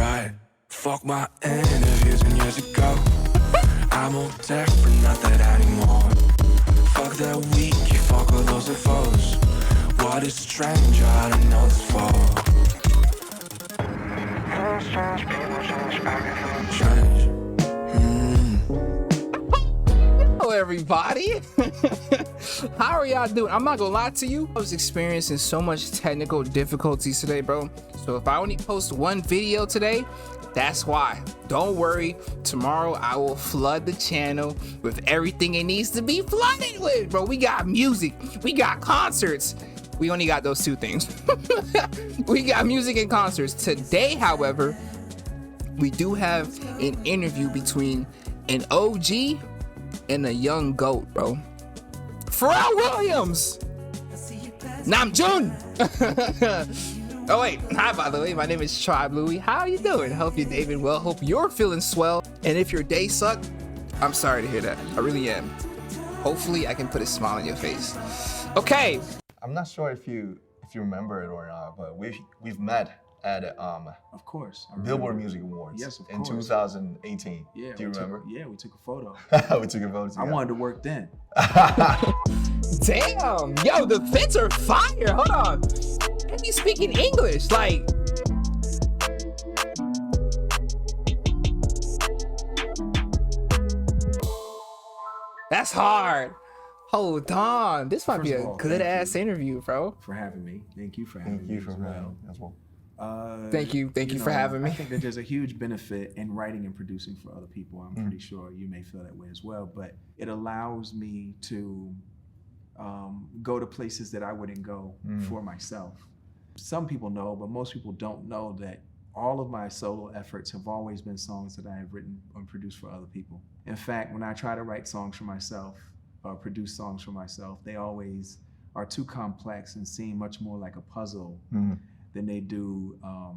right. Fuck my interviews and years ago. I'm all different, not that anymore. Fuck that week, you fuck all those foes. What is stranger, I don't know this for. Change. Hello everybody. How are y'all doing? I'm not gonna lie to you, I was experiencing so much technical difficulties today, bro. So if I only post one video today, that's why. Don't worry, tomorrow I will flood the channel with everything it needs to be flooded with, bro. We got music, we got concerts. We only got those two things. We got music and concerts. Today, however, we do have an interview between an OG and a young goat, bro. Pharrell Williams. Namjoon. Oh wait, hi by the way, my name is Tribe Loui. How are you doing? Hope you're doing well. Hope you're feeling swell. And if your day sucked, I'm sorry to hear that. I really am. Hopefully I can put a smile on your face. Okay. I'm not sure if you remember it or not, but we've met at Of course. Billboard Music Awards. Yes, of in course. 2018. Yeah, Do you remember? We took a photo. We took a photo together. I wanted to work then. Damn, yo, the fits are fire. Hold on. And he's speaking English, like. That's hard. Hold on. This might be a good ass interview, bro. For having me. Thank you for having me. Thank you for having me as well. Thank you for having me. I think that there's a huge benefit in writing and producing for other people. I'm pretty sure you may feel that way as well, but it allows me to go to places that I wouldn't go for myself. Some people know, but most people don't know that all of my solo efforts have always been songs that I have written and produced for other people. In fact, when I try to write songs for myself or produce songs for myself, they always are too complex and seem much more like a puzzle than they do, a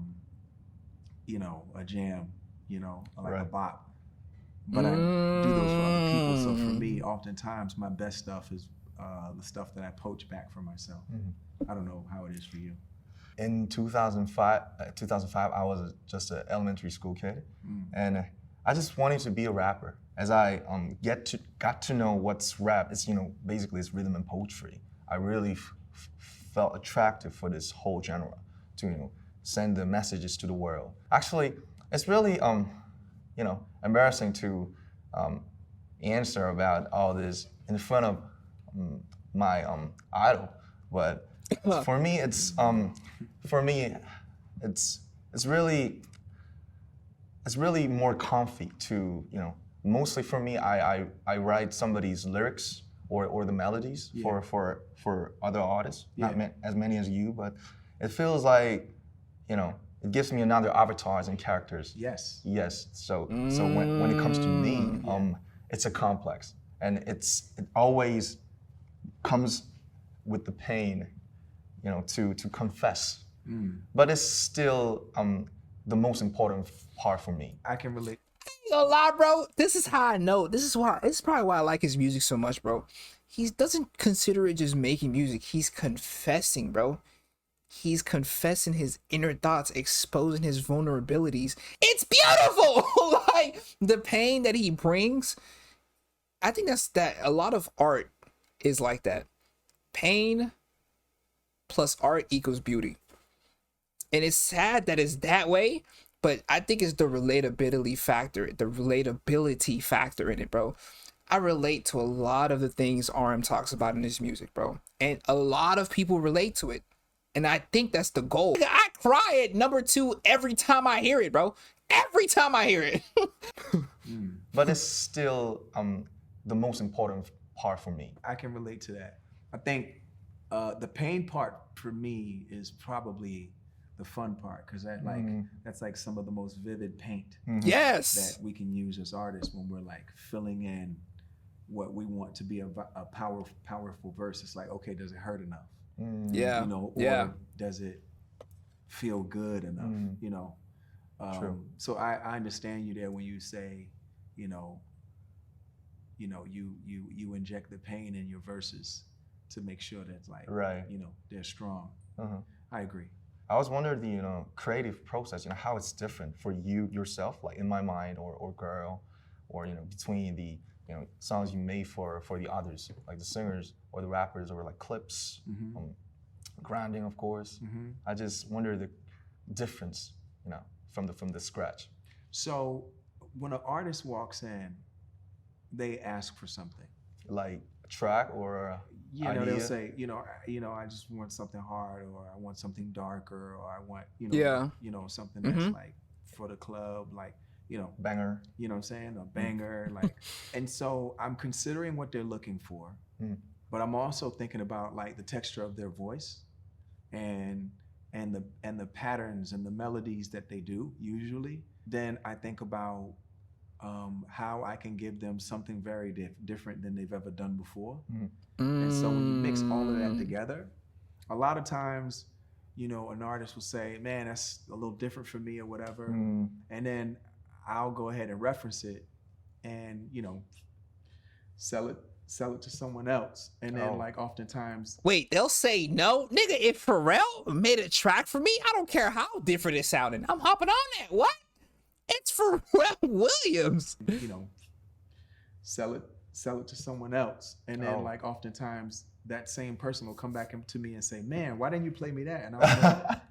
jam, like a bop. But I do those for other people. So for me, oftentimes my best stuff is the stuff that I poach back for myself. I don't know how it is for you. In 2005, I was just an elementary school kid, and I just wanted to be a rapper. As I got to know what's rap, it's basically it's rhythm and poetry. I really felt attractive for this whole genre to send the messages to the world. Actually, it's really embarrassing to answer about all this in front of my idol, but for me it's really more comfy to mostly for me I write somebody's lyrics or the melodies for other artists, not as many as you, but it feels like it gives me another avatars and characters. Yes. So when it comes to me, it's a complex, and it always comes with the pain, to confess. But it's still the most important part for me. I can relate. A lot, bro. This is how I know. This is probably why I like his music so much, bro. He doesn't consider it just making music. He's confessing, bro. He's confessing his inner thoughts, exposing his vulnerabilities. It's beautiful. Like the pain that he brings. I think that a lot of art is like that. Pain plus art equals beauty. And it's sad that it's that way, but I think it's the relatability factor in it, bro. I relate to a lot of the things RM talks about in his music, bro. And a lot of people relate to it. And I think that's the goal. I cry at number 2 every time I hear it, bro. Every time I hear it. But it's still the most important part for me. I can relate to that. I think the pain part for me is probably the fun part, because that's like some of the most vivid paint Yes, that we can use as artists when we're like filling in what we want to be a powerful verse. It's like, okay, does it hurt enough? Or does it feel good enough? True. So I understand you there when you say, you inject the pain in your verses to make sure that they're strong. I agree. I was wondering the creative process, how it's different for you yourself, like In My Mind or Girl, or between the songs you made for the others, like the singers or the rappers, or like clips, grinding, of course. I just wonder the difference, from the scratch. So when an artist walks in, they ask for something. Like a track or idea? They'll say, I just want something hard, or I want something darker, or I want, something that's like for the club, like, banger. You know what I'm saying? A banger, like, and so I'm considering what they're looking for, but I'm also thinking about like the texture of their voice, and the patterns and the melodies that they do usually. Then I think about how I can give them something very different than they've ever done before. And so when you mix all of that together, a lot of times, an artist will say, man, that's a little different for me or whatever. And then I'll go ahead and reference it and, sell it to someone else. And then like oftentimes. Wait, they'll say no? Nigga, if Pharrell made a track for me, I don't care how different it sounded, I'm hopping on that. What? It's Pharrell Williams. Sell it to someone else. And then like oftentimes that same person will come back to me and say, man, why didn't you play me that? And I'm like,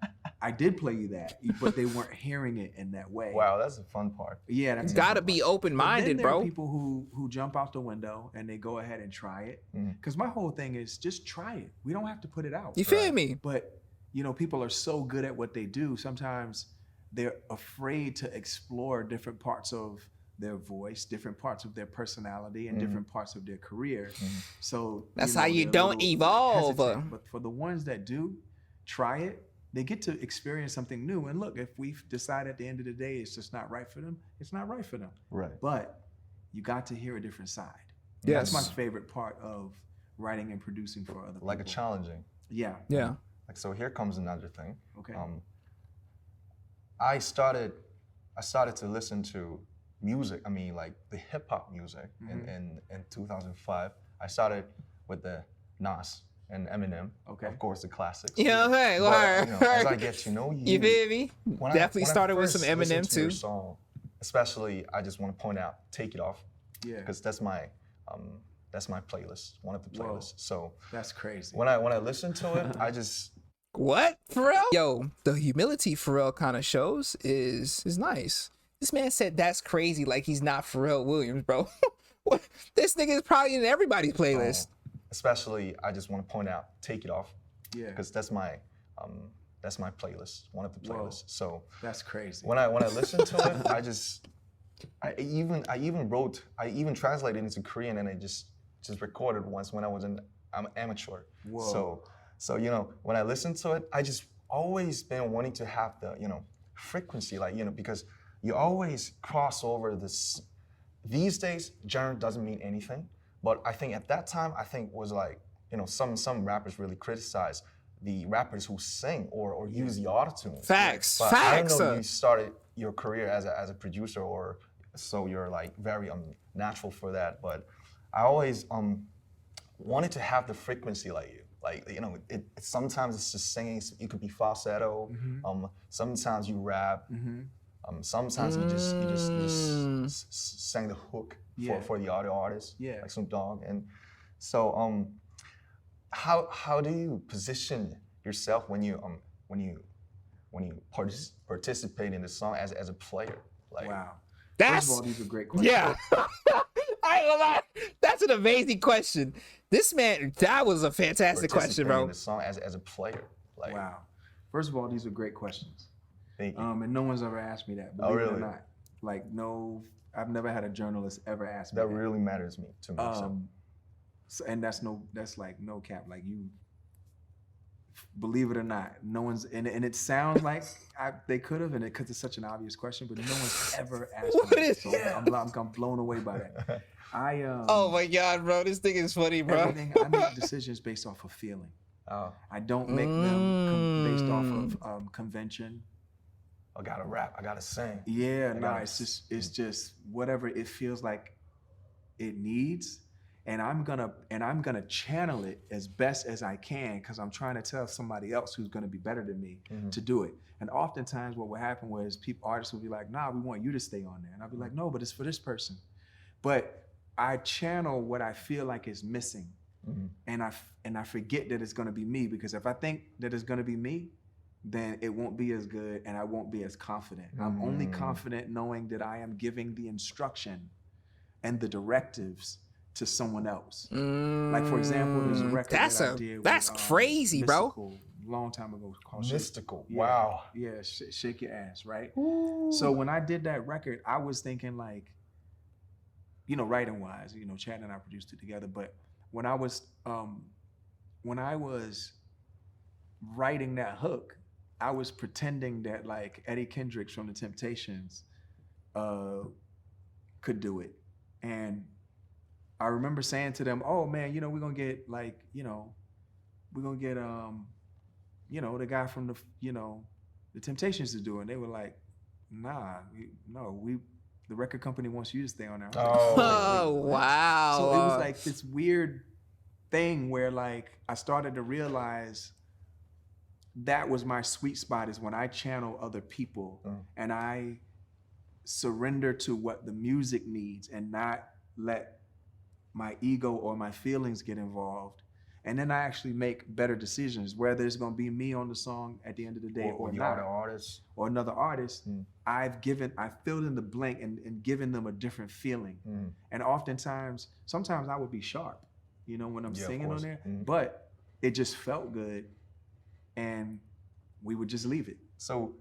I did play you that, but they weren't hearing it in that way. Wow, that's the fun part. Yeah, that's gotta be open-minded, bro. There are people who jump out the window and they go ahead and try it. Because my whole thing is just try it. We don't have to put it out. You feel me? But people are so good at what they do. Sometimes they're afraid to explore different parts of their voice, different parts of their personality, and different parts of their career. So that's how you don't evolve. But for the ones that do try it, they get to experience something new. And look, if we decide at the end of the day it's just not right for them, it's not right for them. Right. But you got to hear a different side. Yes. That's my favorite part of writing and producing for other people. Like a challenging. Yeah. Like, so here comes another thing. Okay. I started to listen to music. I mean, like the hip hop music in 2005. I started with the Nas and Eminem. Okay. Of course, the classics. Yeah. Okay. But, as I get to know you, feel me? Definitely started with some Eminem too. Your song, especially, I just want to point out "Take It Off." Yeah. Because that's my playlist, one of the playlists. Whoa. So that's crazy. When I listen to it, I just. What? Pharrell? Yo, the humility Pharrell kind of shows is nice. This man said that's crazy, like he's not Pharrell Williams, bro. This nigga is probably in everybody's playlist. Especially, I just want to point out "Take It Off." Yeah. Because that's my playlist, one of the playlists. Whoa. So that's crazy. When I listen to it, I even translated it into Korean, and I just recorded once when I'm amateur. Whoa. So when I listen to it, I just always been wanting to have the frequency, like because you always cross over this. These days, genre doesn't mean anything, but I think at that time, was like some rappers really criticize the rappers who sing or use the autotune. Facts. But I don't know you started your career as a producer, or so you're like very natural for that. But I always wanted to have the frequency like you. Like it sometimes it's just singing. It could be falsetto. Sometimes you rap. Sometimes you just sang the hook for the other artists, like Snoop Dogg. And so how do you position yourself when you participate in the song as a player? Like, wow. First of all, these are great questions. Yeah. I ain't gonna lie. That's an amazing question. This man, that was a fantastic question, bro. In the song as a player. Like, wow. First of all, these are great questions. Thank you. And no one's ever asked me that. Believe it or not. Like, no, I've never had a journalist ever ask me that. That really matters to me. So, and that's like no cap. Like, you, believe it or not, no one's, and it sounds like they could have, and because it's such an obvious question, but no one's ever asked me that. So I'm blown away by that. Oh my God, bro, this thing is funny, bro. I make decisions based off of feeling. I don't make them based off of convention. I gotta rap, I gotta sing. Yeah, it's just whatever it feels like it needs. and I'm gonna channel it as best as I can because I'm trying to tell somebody else who's gonna be better than me to do it. And oftentimes what will happen was artists will be like, nah, we want you to stay on there. And I'll be like, no, but it's for this person. But I channel what I feel like is missing. And I forget that it's gonna be me, because if I think that it's gonna be me, then it won't be as good and I won't be as confident. I'm only confident knowing that I am giving the instruction and the directives to someone else. Like, for example, there's a record that I did that's with, crazy, Mystical, a long time ago, called Mystical. Yeah, Wow. Yeah, Shake Your Ass, right? So when I did that record, I was thinking like, you know, writing wise, you know, Chad and I produced it together. But when I was writing that hook, I was pretending that like Eddie Kendricks from the Temptations could do it. And I remember saying to them, oh man, you know, we're gonna get like, you know, we're gonna get you know, the guy from the, you know, the Temptations to do it. And they were like, nah, the record company wants you to stay on there. Oh, wow. So it was like this weird thing where like I started to realize that was my sweet spot, is when I channel other people and I surrender to what the music needs and not let my ego or my feelings get involved. And then I actually make better decisions, whether it's gonna be me on the song at the end of the day or not, or another artist. I filled in the blank and given them a different feeling. And oftentimes, sometimes I would be sharp, you know, when I'm singing on there, but it just felt good and we would just leave it. So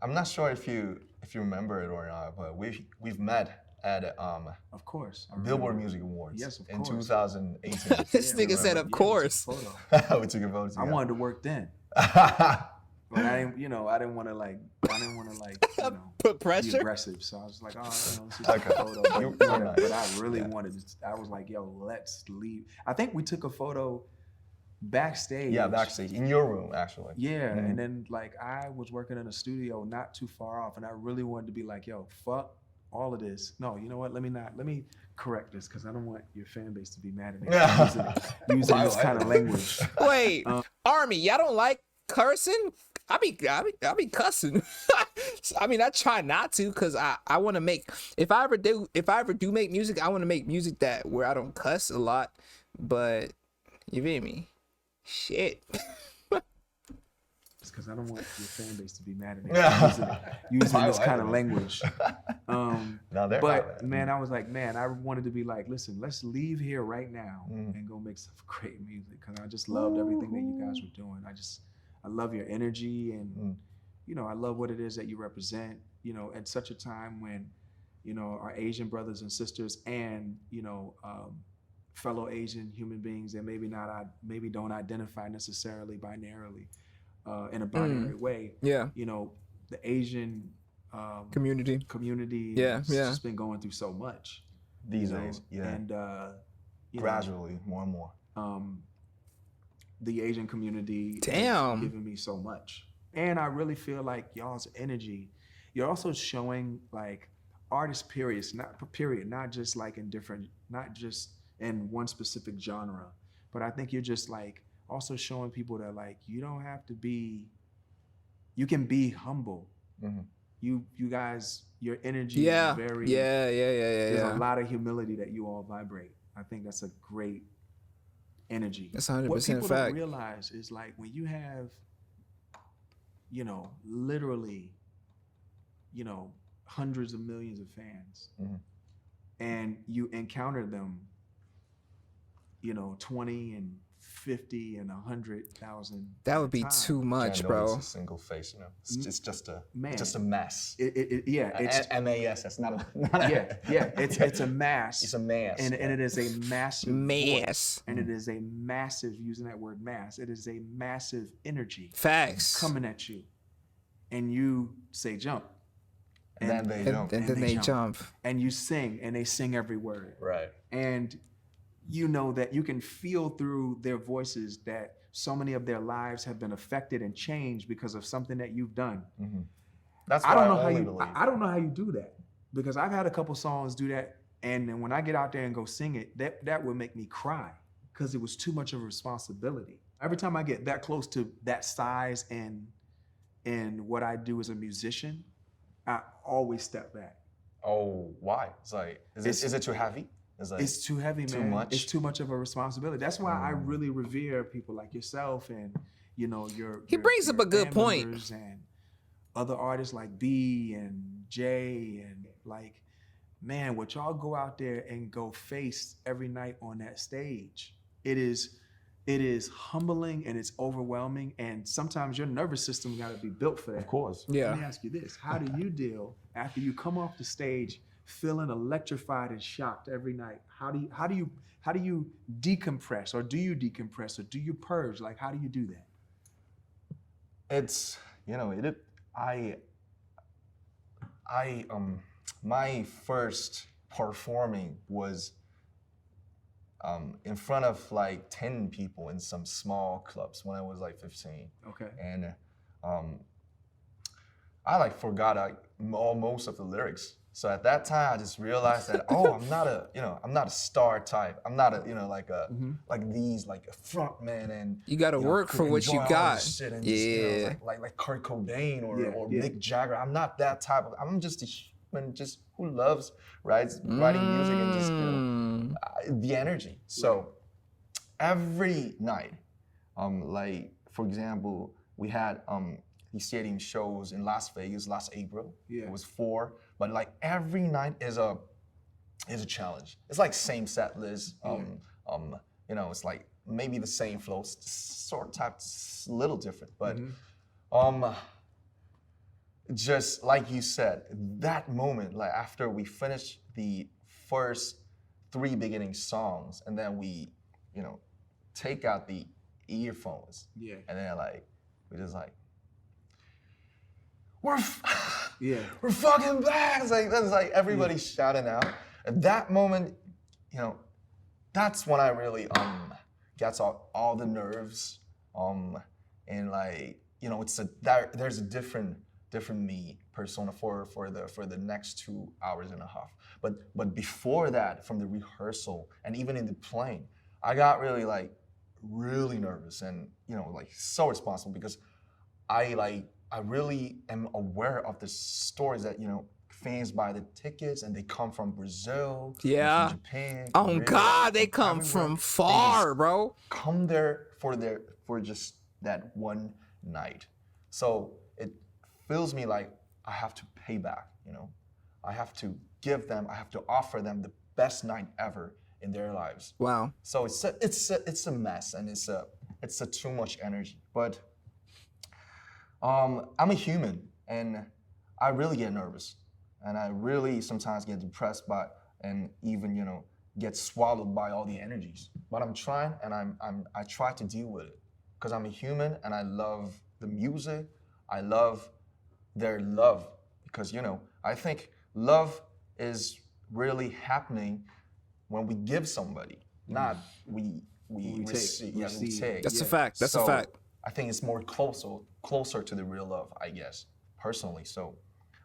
I'm not sure if you remember it or not, but we've met at Of course. Billboard Music Awards. Yes, of in course. 2018. This nigga said, of course. We took a photo together. I wanted to work then. But I didn't want to like, you know, Put be pressure. aggressive. So I was like, oh, you know, let's just take a photo. But I really wanted to, I was like, yo, let's leave. I think we took a photo backstage. Yeah, backstage in your room, actually. Yeah, and then like I was working in a studio not too far off, and I really wanted to be like, yo, fuck all of this. No, you know what? Let me correct this, because I don't want your fan base to be mad at me using this kind of language. Wait, Army, y'all don't like cursing? I be cussing. I mean, I try not to, because I want to make, if I ever do make music, I want to make music that where I don't cuss a lot. But you feel me? Shit. It's because I don't want your fan base to be mad at me using this kind of language. But man, I was like, man, I wanted to be like, listen, let's leave here right now and go make some great music, because I just loved everything that you guys were doing. I love your energy, and you know, I love what it is that you represent, you know, at such a time when, you know, our Asian brothers and sisters and, you know, fellow Asian human beings that maybe don't identify necessarily binarily in a binary way. Yeah. You know, the Asian community has just been going through so much these days. Yeah. And gradually, more and more. The Asian community has given me so much. And I really feel like y'all's energy, you're also showing like artist not just like not just in one specific genre, but I think you're just like also showing people that like, you don't have to be, you can be humble. You guys, your energy is very, there's a lot of humility that you all vibrate. I think that's a great energy. That's 100% what people fact. don't realize is like when you have, you know, literally, you know, hundreds of millions of fans, and you encounter them, you know, 20 and 50 and 100,000. That would be too much, bro. It's a single face, you know. It's just a mass. It's MAS. That's not a. It's a mass. It's a mass, and it is a massive mass, and it is a massive. Using that word mass, it is a massive energy. Facts coming at you, and you say jump, and then they jump, and then they jump, and you sing, and they sing every word, right, and you know that you can feel through their voices that so many of their lives have been affected and changed because of something that you've done. That's I don't know how you do that, because I've had a couple songs do that And then when I get out there and go sing it, that would make me cry because it was too much of a responsibility. Every time I get that close to that size and what I do as a musician, I always step back. Oh, why? It's like, is it too heavy? It's too heavy, man. Too much? It's too much of a responsibility. That's why I really revere people like yourself and, you know, He brings up a good point. And other artists like B and J and like, man, what y'all go out there and go face every night on that stage. It is humbling and it's overwhelming. And sometimes your nervous system got to be built for that. Of course. Yeah. Let me ask you this. How do you deal after you come off the stage feeling electrified and shocked every night? How do you decompress, or do you decompress, or do you purge? Like, how do you do that? It's, you know, my first performing was in front of like 10 people in some small clubs when I was like 15. Okay. And I like forgot most of the lyrics. So at that time, I just realized that, oh, I'm not a star type. I'm not a, like a front man and You got to work for what you got. Shit and Yeah. just, like Kurt Cobain or Yeah. Mick Jagger. I'm not that type of. I'm just a human, just who loves writing music and just the energy. So every night, like for example, we had these stadium shows in Las Vegas last April. Yeah. It was 4, but like every night is a challenge. It's like same set list. You know, it's like maybe the same flow, sort of type, little different, but just like you said, that moment, like after we finished the first 3 beginning songs, and then we, you know, take out the earphones, and then like we just like, we're fucking back. It's like that's like everybody shouting out. At that moment, you know, that's when I really gets all the nerves, and like, you know, there's a different me persona for the next 2 hours and a half. But before that, from the rehearsal and even in the plane, I got really nervous and, you know, like so responsible because I really am aware of the stories that, you know, fans buy the tickets and they come from Brazil, Yeah. from Japan. Oh Korea, God, they come everywhere. from They far, just bro. come there for just that one night. So it feels me like I have to pay back, you know. I have to offer them the best night ever in their lives. Wow. So it's a mess and it's a too much energy. But I'm a human and I really get nervous and I really sometimes get depressed by and even, you know, get swallowed by all the energies. But I'm trying and I try to deal with it because I'm a human and I love the music. I love their love because, you know, I think love is really happening when we give somebody, not we receive. Yeah, we take. That's a fact. That's a fact. I think it's more closer to the real love, I guess, personally. So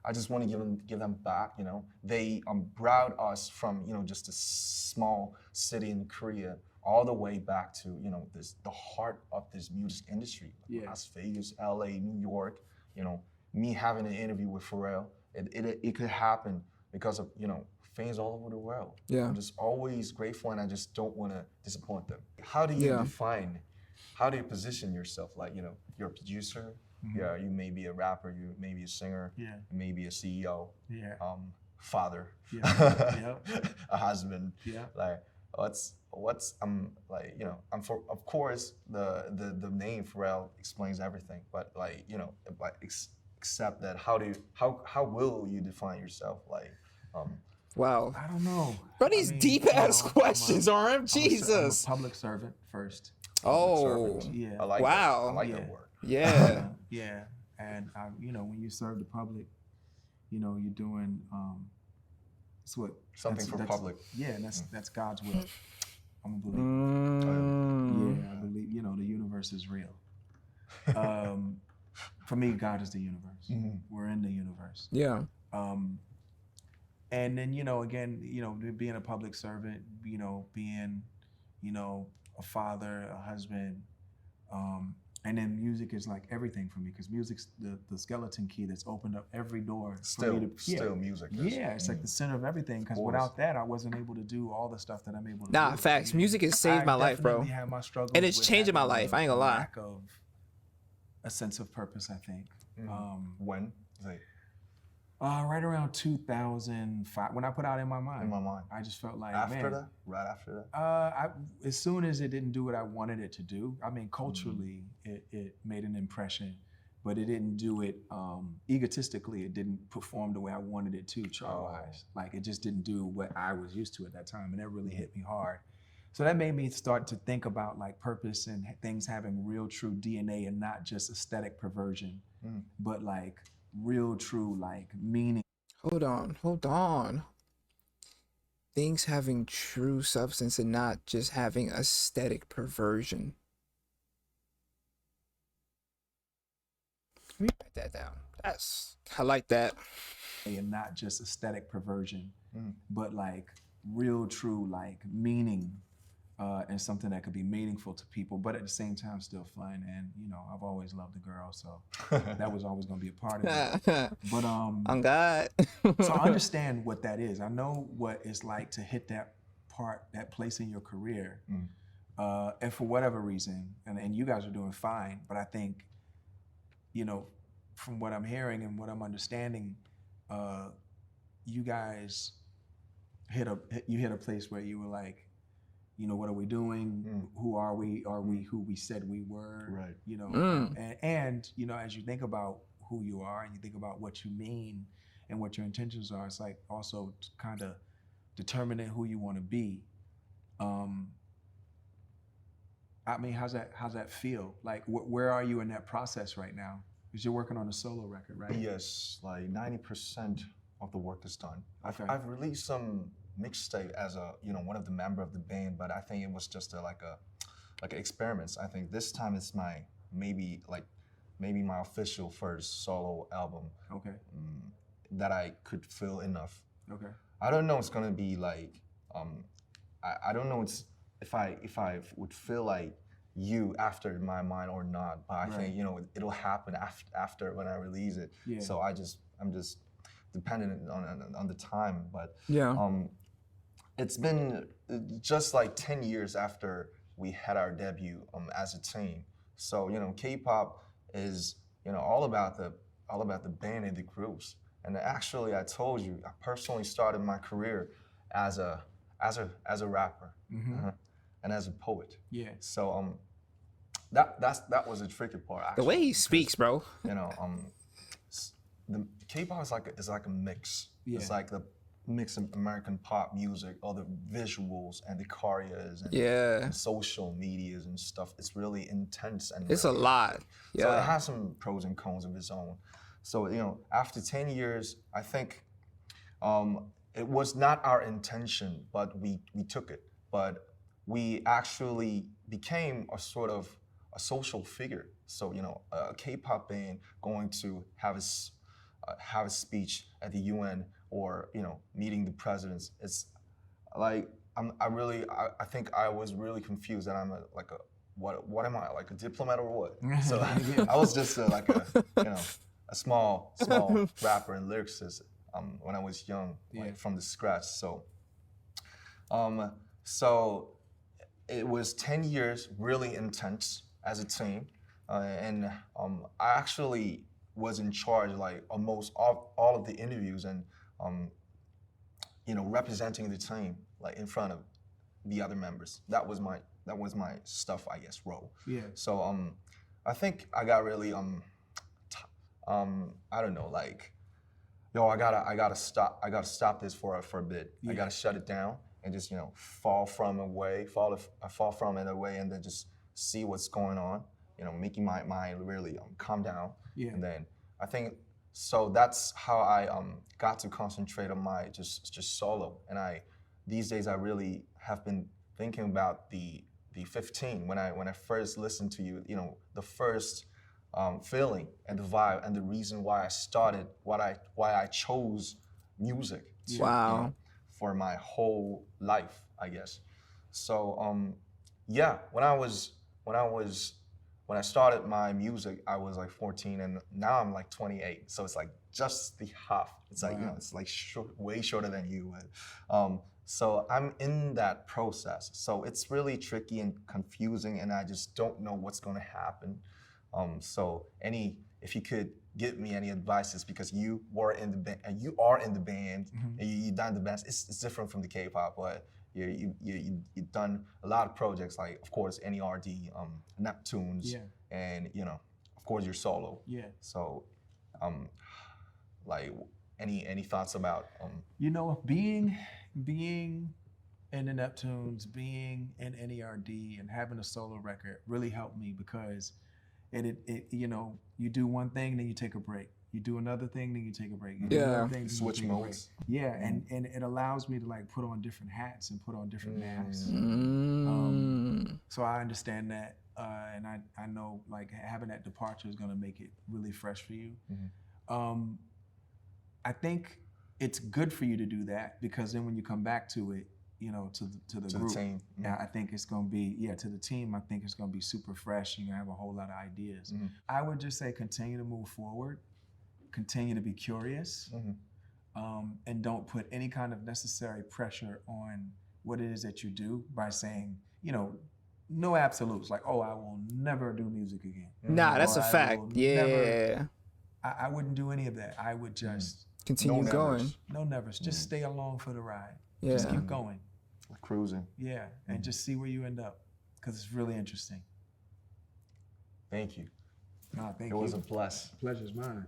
I just want to give them back, you know. They brought us from, you know, just a small city in Korea all the way back to, you know, the heart of this music industry. Yeah. Las Vegas, LA, New York, you know, me having an interview with Pharrell, it could happen because of, you know, fans all over the world. Yeah. I'm just always grateful and I just don't want to disappoint them. How do you how do you position yourself? Like, you know, you're a producer, yeah, you may be a rapper, you may be a singer, you may be a CEO, father, a husband. Yeah. Like what's like, you know, of course the name Pharrell explains everything, but like, you know, like except that how will you define yourself? Like Wow. I don't know. But these deep ass questions, RM. Jesus. I'm a public servant first. Oh. Yeah. I like Wow. that. I like that word. Yeah. Yeah. And you know, when you serve the public, you know, you're doing Something for public. Yeah, and that's God's will. I'm a believer. Yeah, I believe, you know, the universe is real. For me, God is the universe. We're in the universe. Yeah. And then, again, being a public servant, being, a father, a husband, and then music is like everything for me, because music's the skeleton key that's opened up every door. Still, for me to, still music. Is, yeah, it's like the center of everything, because without that, I wasn't able to do all the stuff that I'm able to do. Nah, facts. Music has saved my life, bro. I definitely have my struggles, And it's with changing my having life. I ain't gonna lie. lack of a sense of purpose, I think. When? Like, Right around 2005, when I put out In My Mind. In My Mind. I just felt like, after man. that? Right after that? As soon as it didn't do what I wanted it to do, I mean, culturally, it made an impression, but it didn't do it egotistically. It didn't perform the way I wanted it to, chart-wise. Like, it just didn't do what I was used to at that time, and that really hit me hard. So that made me start to think about like purpose and things having real, true DNA, and not just aesthetic perversion, but like real, true, like meaning. Hold on. Things having true substance and not just having aesthetic perversion. Let me write that down. I like that. And not just aesthetic perversion, but like real, true, like meaning, and something that could be meaningful to people, but at the same time still fun. And I've always loved a girl, so that was always going to be a part of it. But On God. so I understand what that is. I know what it's like to hit that place in your career, and for whatever reason, and you guys are doing fine. But I think, from what I'm hearing and what I'm understanding, you guys hit a place where you were like, what are we doing? Who are we? Are we who we said we were? Right. And as you think about who you are and you think about what you mean and what your intentions are, it's like also kind of determining who you want to be. I mean, how's that feel? Like, where are you in that process right now? Because you're working on a solo record, right? Yes, like 90% of the work is done. Okay. I've released some mixtape as a one of the member of the band, but I think it was just like experiments. I think this time it's maybe my official first solo album. Okay. That I could feel enough. Okay. I don't know it's gonna be like I don't know if I would feel like you after My Mind or not, but I think it'll happen after when I release it. Yeah. So I'm just dependent on the time, but it's been just like 10 years after we had our debut as a team. So K-pop is all about the band and the groups. And actually, I told you, I personally started my career as a rapper and as a poet. Yeah. So that was a tricky part. Actually, The way he speaks, bro. The K-pop is like a mix. Yeah. It's like the mix of American pop music, all the visuals and the choreos and Yeah. social medias and stuff. It's really intense and It's a lot. So it Yeah. has some pros and cons of its own. So after 10 years, I think it was not our intention, but we took it. But we actually became a sort of a social figure. So a K-pop band going to have a speech at the UN or meeting the presidents. It's like I think I was really confused that I'm what am I, like a diplomat or what? So I was just a small rapper and lyricist when I was young, like from the scratch. So so it was 10 years really intense as a team, and I actually was in charge like almost all of the interviews and representing the team like in front of the other members. That was my stuff, I guess, role. Yeah. So I think I got really I don't know, like, I gotta stop this for a bit. Yeah. I gotta shut it down and just fall from it away, and then just see what's going on. Making my mind really calm down. Yeah. And then I think so that's how I got to concentrate on my just solo. And these days I really have been thinking about the 15 when I first listened to you. The first feeling and the vibe and the reason why I started, why I chose music. To, Wow. for my whole life, I guess. So yeah, when I started my music, I was like 14, and now I'm like 28. So it's like just the half. It's like it's like way shorter than you. So I'm in that process. So it's really tricky and confusing, and I just don't know what's going to happen. So if you could give me any advices, because you were in the band, and you are in the band, and you done the band. It's different from the K-pop, but you've done a lot of projects, like of course NERD, Neptunes, and of course your solo. Yeah. So, like any thoughts about being in the Neptunes, being in NERD, and having a solo record really helped me, because you do one thing, then you take a break. You do another thing, then you take a break. You do another thing, then switch you take modes. A break. Yeah, and it allows me to like put on different hats and put on different masks. So I understand that, and I know like having that departure is gonna make it really fresh for you. I think it's good for you to do that, because then when you come back to it, to the group, the team. Yeah, I think it's gonna be to the team. I think it's gonna be super fresh. You're gonna have a whole lot of ideas. I would just say continue to move forward, continue to be curious, and don't put any kind of necessary pressure on what it is that you do by saying, no absolutes, like, oh, I will never do music again. Nah, that's a fact. Yeah. I wouldn't do any of that. I would just continue going. No nevers. Just stay along for the ride. Yeah. Just keep going. Cruising. Yeah, and just see where you end up, because it's really interesting. Thank you. No, thank you. It was a bless. Pleasure's mine.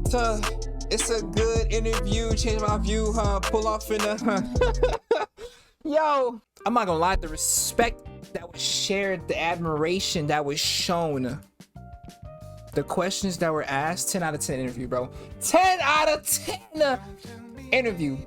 So it's a good interview. Change my view, huh? Pull off in the. Yo, I'm not gonna lie. The respect that was shared, the admiration that was shown, the questions that were asked. 10 out of 10 interview, bro. 10 out of 10 interview.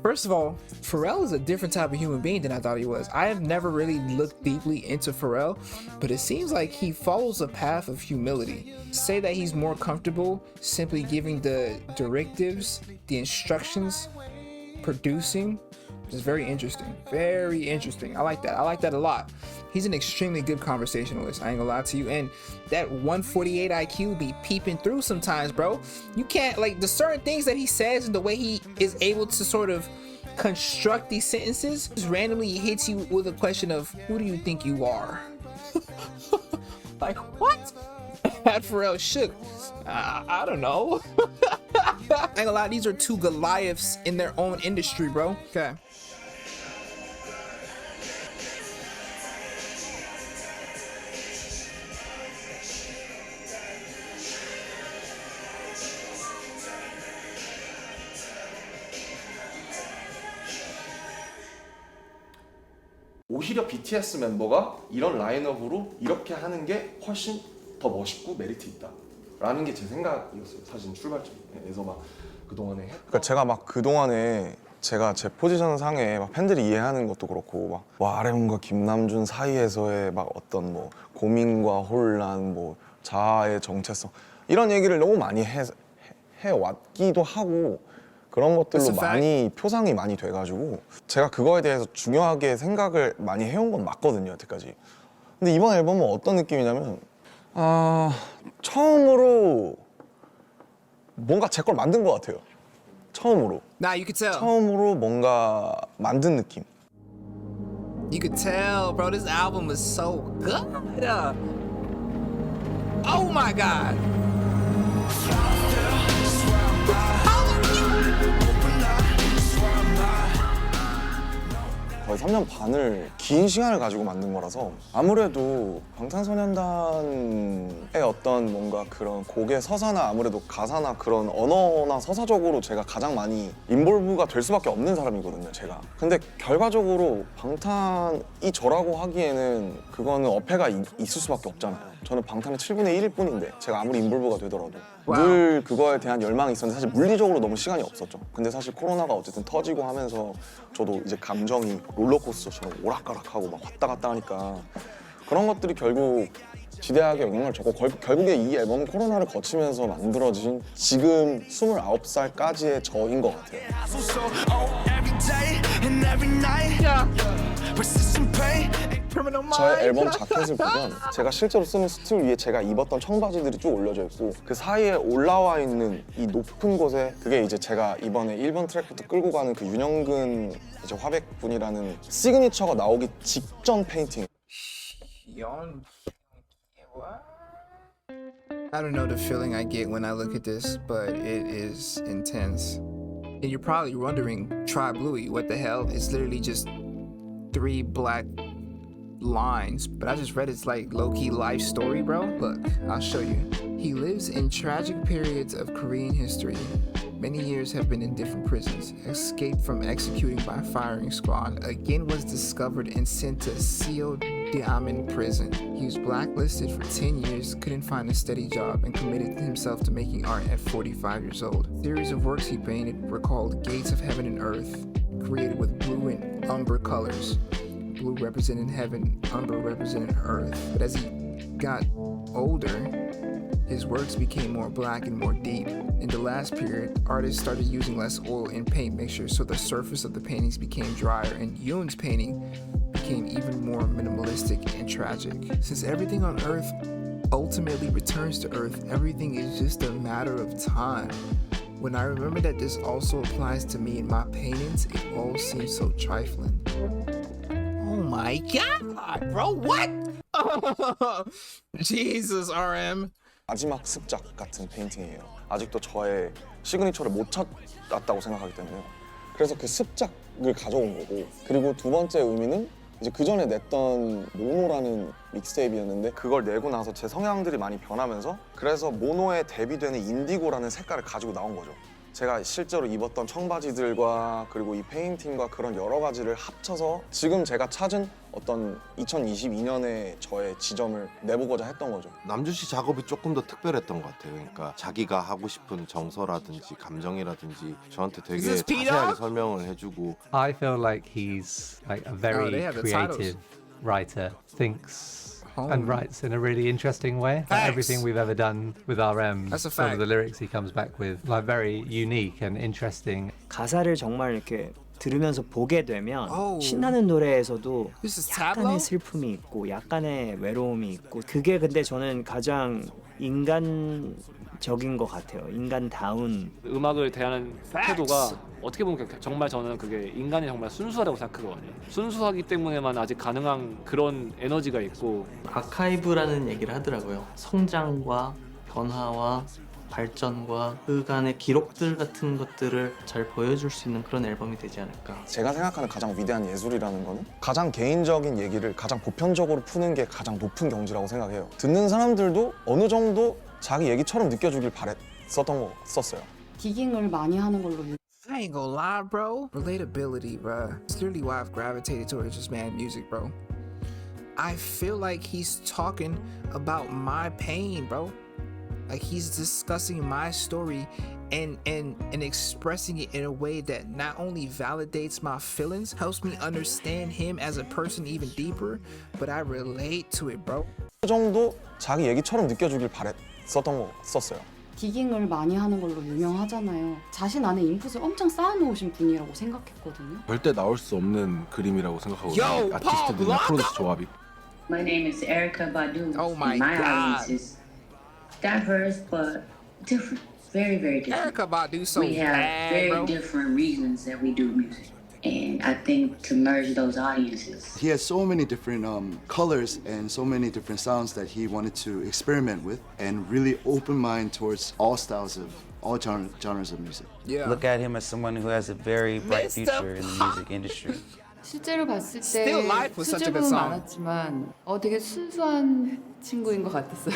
First of all, Pharrell is a different type of human being than I thought he was. I have never really looked deeply into Pharrell, but it seems like he follows a path of humility. Say that he's more comfortable simply giving the directives, the instructions, producing. It's very interesting. Very interesting. I like that. I like that a lot. He's an extremely good conversationalist. I ain't gonna lie to you. And that 148 IQ be peeping through sometimes, bro. You can't, like, the certain things that he says and the way he is able to sort of construct these sentences, just randomly hits you with a question of, who do you think you are? Like, what? Had Pharrell shook. I don't know. I ain't gonna lie, these are two Goliaths in their own industry, bro. Okay. 오히려 BTS 멤버가 이런 라인업으로 이렇게 하는 게 훨씬 더 멋있고 메리트 있다 라는 게 제 생각이었어요. 사실 출발점에서 막 그동안에 그러니까 제가 막 그동안에 제가 제 포지션 상에 막 팬들이 이해하는 것도 그렇고 막 아레몬과 김남준 사이에서의 막 어떤 뭐 고민과 혼란, 뭐 자아의 정체성 이런 얘기를 너무 많이 해왔기도 하고 그런 것들로 많이 표상이 많이 돼가지고 제가 그거에 대해서 중요하게 생각을 많이 해온 건 맞거든요, 여태까지. 근데 이번 앨범은 어떤 느낌이냐면 처음으로 뭔가 제 걸 만든 것 같아요. 처음으로. Nah, you could tell. 처음으로 뭔가 만든 느낌. You could tell, bro. This album is so good. Oh my God. 거의 3년 반을 긴 시간을 가지고 만든 거라서 아무래도 방탄소년단의 어떤 뭔가 그런 곡의 서사나 아무래도 가사나 그런 언어나 서사적으로 제가 가장 많이 인볼브가 될 수밖에 없는 사람이거든요, 제가. 근데 결과적으로 방탄이 저라고 하기에는 그거는 어폐가 있을 수밖에 없잖아요. 저는 방탄의 7분의 1일 뿐인데 제가 아무리 인볼브가 되더라도 늘 그거에 대한 열망이 있었는데 사실 물리적으로 너무 시간이 없었죠. 근데 사실 코로나가 어쨌든 터지고 하면서 저도 이제 감정이 롤러코스터처럼 오락가락하고 막 왔다 갔다 하니까 그런 것들이 결국 지대하게 영향을 줬고 결국에 이 앨범은 코로나를 거치면서 만들어진 지금 29살까지의 저인 것 같아요. 저의 앨범 자켓을 보면 제가 실제로 쓰는 스틸 위에 제가 입었던 청바지들이 쭉 올려져 있고 그 사이에 올라와 있는 이 높은 곳에 그게 이제 제가 이번에 1번 트랙부터 끌고 가는 그 윤영근 이제 화백분이라는 시그니처가 나오기 직전 페인팅. I don't know the feeling I get when I look at this, but it is intense. And you're probably wondering, Tribe Loui, what the hell? It's literally just 3 black lines, but I just read it's like low-key life story, bro. Look, I'll show you. He lives in tragic periods of Korean history. Many years have been in different prisons. Escaped from executing by firing squad. Again was discovered and sent to Seo Diamond prison. He was blacklisted for 10 years, couldn't find a steady job, and committed himself to making art at 45 years old. A series of works he painted were called Gates of Heaven and Earth, created with blue and umber colors. Blue represented heaven, umber represented earth. But as he got older, his works became more black and more deep. In the last period, artists started using less oil and paint mixtures, so the surface of the paintings became drier, and Yoon's painting became even more minimalistic and tragic. Since everything on Earth ultimately returns to Earth, everything is just a matter of time. When I remember that this also applies to me in my paintings, it all seems so trifling. Oh my god, bro, what? Jesus, RM. 마지막 습작 같은 페인팅이에요. 아직도 저의 시그니처를 못 찾았다고 생각하기 때문에 그래서 그 습작을 가져온 거고 그리고 두 번째 의미는 이제 그 전에 냈던 모노라는 믹스테이프였는데 그걸 내고 나서 제 성향들이 많이 변하면서 그래서 모노에 대비되는 인디고라는 색깔을 가지고 나온 거죠. 제가 실제로 입었던 청바지들과 그리고 이 페인팅과 그런 여러 가지를 합쳐서 지금 제가 찾은 어떤 2022년의 저의 지점을 내보고자 했던 거죠. 남준 씨 작업이 조금 더 특별했던 것 같아요. 그러니까 자기가 하고 싶은 정서라든지 감정이라든지 저한테 되게 Is this Peter? 자세하게 설명을 해주고 I feel like he's like a very they have the creative writer, thinks and Oh. writes in a really interesting way. Like everything we've ever done with RM, That's a some fact. of the lyrics he comes back with, like very unique and interesting. 가사를 정말 이렇게 들으면서 보게 되면 Oh. 신나는 노래에서도 This is Tableau? 약간의 슬픔이 있고 약간의 외로움이 있고 그게 근데 저는 가장 인간적인 것 같아요. 인간다운. 음악을 대하는 태도가 어떻게 보면 정말 저는 그게 인간이 정말 순수하다고 생각하거든요. 순수하기 때문에만 아직 가능한 그런 에너지가 있고 아카이브라는 얘기를 하더라고요. 성장과 변화와 발전과 그간의 기록들 같은 것들을 잘 보여줄 수 있는 그런 앨범이 되지 않을까. 제가 생각하는 가장 위대한 예술이라는 거는 가장 개인적인 얘기를 가장 보편적으로 푸는 게 가장 높은 경지라고 생각해요. 듣는 사람들도 어느 정도 자기 얘기처럼 느껴주길 바랬었어요. 디깅을 많이 하는 걸로 I ain't gonna lie, bro. Relatability, bro. It's literally why I've gravitated towards just mad music, bro. I feel like he's talking about my pain, bro. Like he's discussing my story and expressing it in a way that not only validates my feelings, helps me understand him as a person even deeper, but I relate to it, bro. 어느 정도 자기 얘기처럼 느껴주길 바랬었어요. 디깅을 많이 하는 걸로 유명하잖아요. 자신 안에 인풋을 엄청 쌓아놓으신 분이라고 생각했거든요. 절대 나올 수 없는 그림이라고 생각하거든요. Yo, 아티스트들이나 Paul 프로듀서 조합이. My name is Erica Badu. Oh my and my God. audience is diverse but different. Very, very different. Erica Badu so we have bad, very bro. different reasons that we do music. And I think to merge those audiences. He has so many different colors and so many different sounds that he wanted to experiment with and really open mind towards all styles of all genres of music. Yeah. Look at him as someone who has a very bright Mr. future in the music industry. 실제로 봤을 때 Still Life was such a good 수줍음은 song. 많았지만 되게 순수한 친구인 것 같았어요.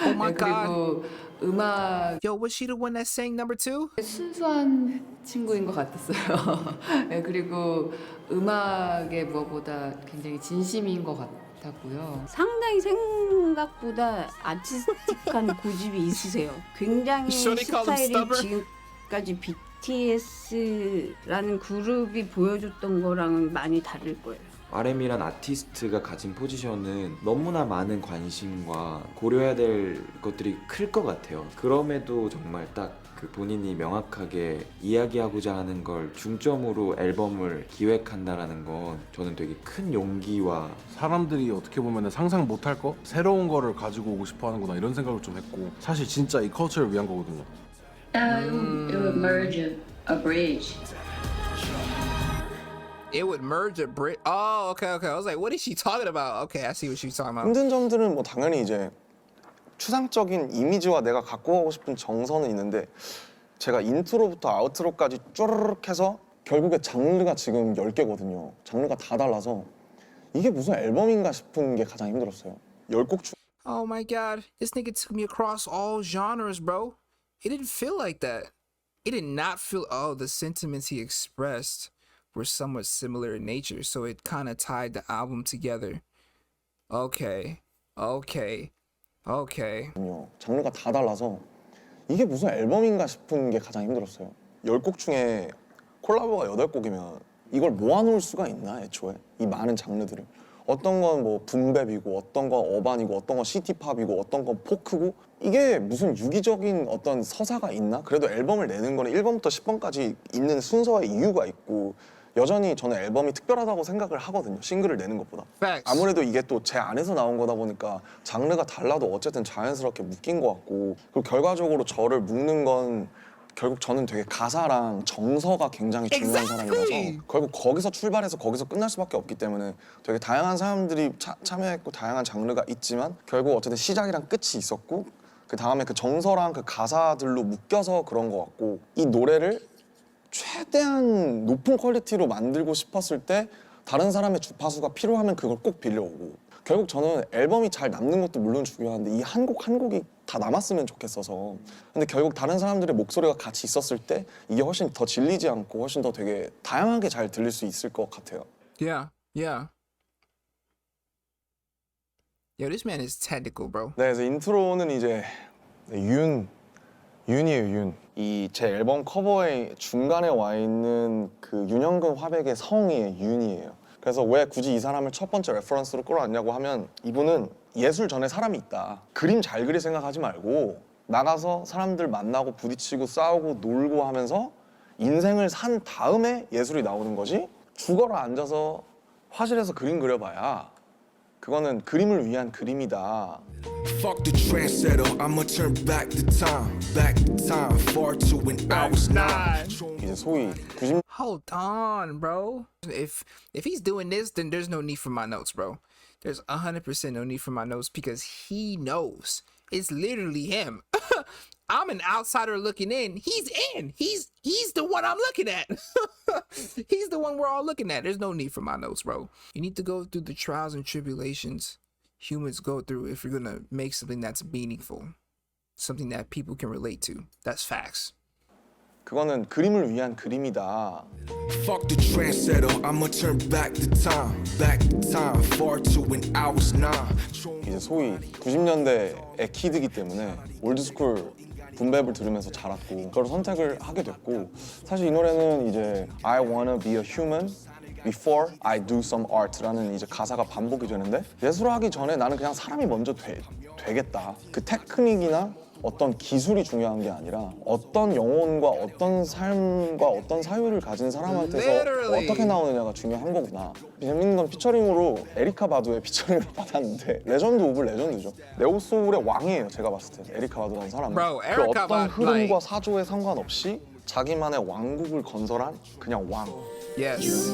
Oh my 그리고 음악 Yo, was she the one that sang number 2? 순수한 친구인 것 같았어요. 그리고 음악에 무엇보다 굉장히 진심인 것 같았고요. 상당히 생각보다 아티스틱한 고집이 있으세요. 굉장히 스타일이 지금까지 BTS라는 그룹이 보여줬던 거랑은 많이 다를 거예요. RM이란 아티스트가 가진 포지션은 너무나 많은 관심과 고려해야 될 것들이 클 것 같아요. 그럼에도 정말 딱 그 본인이 명확하게 이야기하고자 하는 걸 중점으로 앨범을 기획한다라는 건 저는 되게 큰 용기와 사람들이 어떻게 보면 상상 못할 거? 새로운 거를 가지고 오고 싶어 하는구나 이런 생각을 좀 했고 사실 진짜 이 컬처를 위한 거거든요. It would merge a bridge. It would merge a bridge. Oh, okay. I was like, what is she talking about? Okay, I see what she's talking about. 힘든 점들은 뭐 당연히 이제 추상적인 이미지와 내가 갖고 가고 싶은 정서는 있는데 제가 인트로부터 아우트로까지 쪼르륵 해서 결국에 장르가 지금 10개거든요. 장르가 다 달라서 이게 무슨 앨범인가 싶은 게 가장 힘들었어요. 10곡 중 Oh my god, this nigga took me across all genres, bro. It didn't feel like that. It did not feel, oh, the sentiments he expressed were somewhat similar in nature, so it kind of tied the album together. Okay. 장르가 다 달라서 이게 무슨 앨범인가 싶은 게 가장 힘들었어요. 10곡 중에 콜라보가 8곡이면 이걸 모아놓을 수가 있나 애초에? 이 많은 장르들을. 어떤 건 뭐 붐랩이고 어떤 건 어반이고 어떤 건 시티팝이고 어떤 건 포크고 이게 무슨 유기적인 어떤 서사가 있나? 그래도 앨범을 내는 거는 1번부터 10번까지 있는 순서와 이유가 있고 여전히 저는 앨범이 특별하다고 생각을 하거든요. 싱글을 내는 것보다. Facts. 아무래도 이게 또 제 안에서 나온 거다 보니까 장르가 달라도 어쨌든 자연스럽게 묶인 것 같고 그리고 결과적으로 저를 묶는 건 결국 저는 되게 가사랑 정서가 굉장히 중요한 사람이라서 결국 거기서 출발해서 거기서 끝날 수밖에 없기 때문에 되게 다양한 사람들이 참여했고 다양한 장르가 있지만 결국 어쨌든 시작이랑 끝이 있었고 그 다음에 그 정서랑 그 가사들로 묶여서 그런 것 같고 이 노래를 최대한 높은 퀄리티로 만들고 싶었을 때 다른 사람의 주파수가 필요하면 그걸 꼭 빌려오고 결국 저는 앨범이 잘 남는 것도 물론 중요한데 이 한 곡 한 곡이 다 남았으면 좋겠어서 근데 결국 다른 사람들의 목소리가 같이 있었을 때 이게 훨씬 더 질리지 않고 훨씬 더 되게 다양하게 잘 들릴 수 있을 것 같아요. Yeah. Yo, this man is technical, bro. 네, 그래서 인트로는 이제 윤이에요, 윤. 이 제 앨범 커버에 중간에 와 있는 그 윤형근 화백의 성이 윤이에요. 그래서 왜 굳이 이 사람을 첫 번째 레퍼런스로 끌어왔냐고 하면 이분은 예술 전에 사람이 있다. 그림 잘 그릴 생각하지 말고 나가서 사람들 만나고 부딪히고 싸우고 놀고 하면서 인생을 산 다음에 예술이 나오는 거지 죽어라 앉아서 화실에서 그림 그려봐야 그거는 그림을 위한 그림이다. Fuck the trendsetter, I'ma turn back the time far to when I was 9. 이제 소위 90. Hold on, bro. If he's doing this, then there's no need for my notes, bro. There's 100% no need for my notes because he knows. It's literally him. I'm an outsider looking in. He's in. He's the one I'm looking at. He's the one we're all looking at. There's no need for my notes, bro. You need to go through the trials and tribulations humans go through if you're gonna make something that's meaningful, something that people can relate to. That's facts. 그거는 그림을 위한 그림이다. Fuck the trendsetter, I'ma turn back the time far to when I was 9. 이제 소위 90년대의 키드기 때문에 올드스쿨 붐랩을 들으면서 자랐고 그걸 선택을 하게 됐고 사실 이 노래는 이제 I wanna be a human before I do some art라는 이제 가사가 반복이 되는데 예술하기 전에 나는 그냥 사람이 먼저 되겠다. 그 테크닉이나 어떤 기술이 중요한 게 아니라 어떤 영혼과 어떤 삶과 어떤 사유를 가진 사람한테서 어떻게 나오느냐가 중요한 거구나. 재밌는 건 피처링으로 에리카 바두의 피처링을 받았는데 레전드 오브 레전드죠. 네오소울의 왕이에요. 제가 봤을 때 에리카 바두라는 사람은 그 어떤 흐름과 사조에 상관없이 자기만의 왕국을 건설한 그냥 왕. Yes.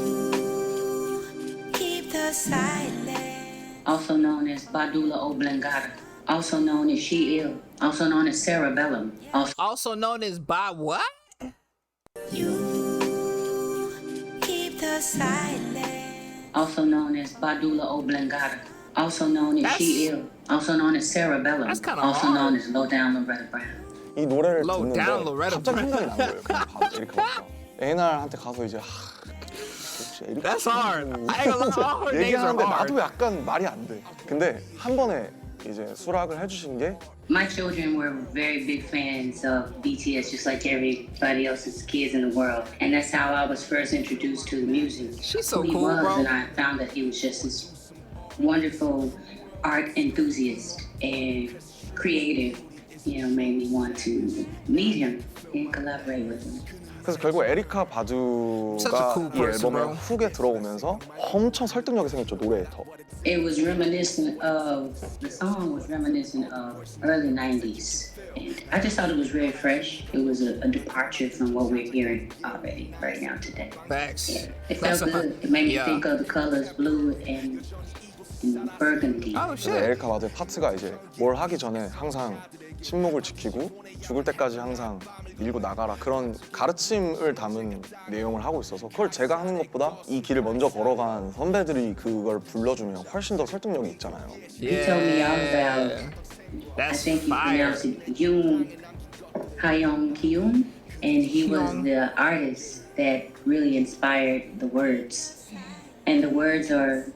Also known as Badula Oblongata. Also known as She Ill. Also known as Cerebellum. Also known as by what? Also known as Badula Oblongata. Also known as She Ill. Also known as Cerebellum. Also known as Low Down Loretta Brown. 이 노래를 듣는데 갑자기 생각이 난 거예요. 그냥 바로 에리카 바두가. 에이날한테 가서 이제 That's hard. I ain't gonna lie, all her names are 얘기하는데 hard. 나도 약간 말이 안 돼. 근데 한 번에 이제 수락을 해주신 게 My children were very big fans of BTS, just like everybody else's kids in the world. And that's how I was first introduced to the music. She's so Who he cool, was, bro. and I found that he was just this wonderful art enthusiast and creative. You know, made me want to meet him and collaborate with him. 그래서 결국 에리카 Such a 바두가 cool 이 person, 앨범에 bro. 후에 들어오면서 엄청 설득력이 생겼죠, 노래에 더. It was reminiscent of, the song was reminiscent of early 90s. And I just thought it was very fresh. It was a departure from what we're hearing already right now today. Facts. Yeah, it felt good. It made me think of the colors blue and burgundy. Oh 그래서 에리카 바두의 파트가 이제 뭘 하기 전에 항상 침묵을 지키고 죽을 때까지 항상 밀고 나가라 그런 가르침을 담은 내용을 하고 있어서 그걸 제가 하는 것보다 이 길을 먼저 걸어간 선배들이 그걸 불러주면 훨씬 더 설득력이 있잖아요. He told me all about, I think you pronounce it Hyung Kyung, and he was the artist that really inspired the words. And the words are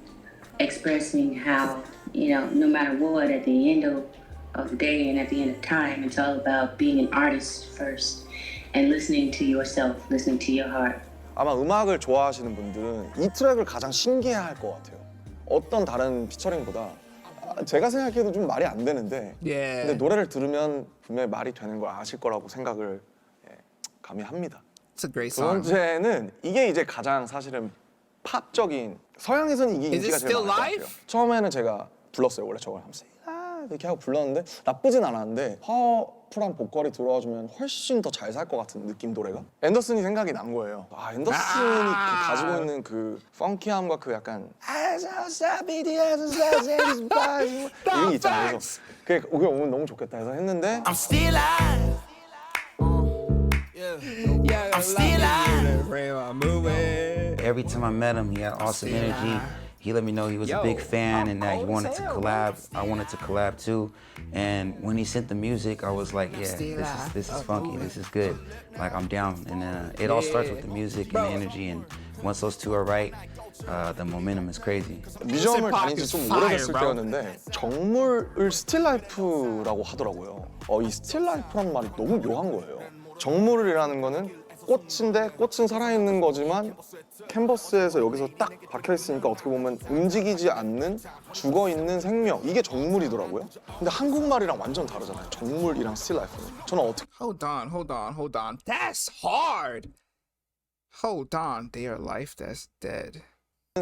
expressing how, you know, no matter what, at the end of the day and at the end of time, it's all about being an artist first and listening to yourself, listening to your heart. 아마 음악을 좋아하시는 분들은 이 트랙을 가장 신기해할 것 같아요. 어떤 다른 피처링보다 제가 생각해도 좀 말이 안 되는데 근데 노래를 들으면 분명히 말이 되는 걸 아실 거라고 생각을 감히 합니다. It's a great 두 song. 번째는 이게 이제 가장 사실은 팝적인 서양에서는 이게 Is it 인기가 제일 still 많을 것 live? 같아요. 처음에는 제가 불렀어요. 원래 저걸 하면서 이렇게 하고 불렀는데 나쁘진 않았는데 파워풀한 보컬이 들어와주면 훨씬 더 잘 살 것 같은 느낌 노래가 앤더슨이 생각이 난 거예요. 앤더슨이 그 가지고 있는 그 펑키함과 그 약간 이런 게 있잖아요. 그래서 그게 오면 너무 좋겠다 해서 했는데 I'm still alive. I'm still alive. Every time I met him, he had awesome energy. He let me know he was a big fan and that he wanted to collab. I wanted to collab too. And when he sent the music, I was like, yeah, this is funky. This is good. Like I'm down. And it all starts with the music and the energy. And once those two are right, the momentum is crazy. 뮤지엄을 다닌 지 좀 오래됐을 때였는데 정물을 스틸라이프라고 하더라고요. 이 스틸라이프란 말이 너무 묘한 거예요. 정물이라는 거는 꽃인데 꽃은 살아있는 거지만 캔버스에서 여기서 딱 박혀있으니까 어떻게 보면 움직이지 않는 죽어있는 생명 이게 정물이더라고요. 근데 한국말이랑 완전 다르잖아요. 정물이랑 스틸라이프는. 저는 어떻게 Hold on. That's hard. Hold on. They are life that's dead.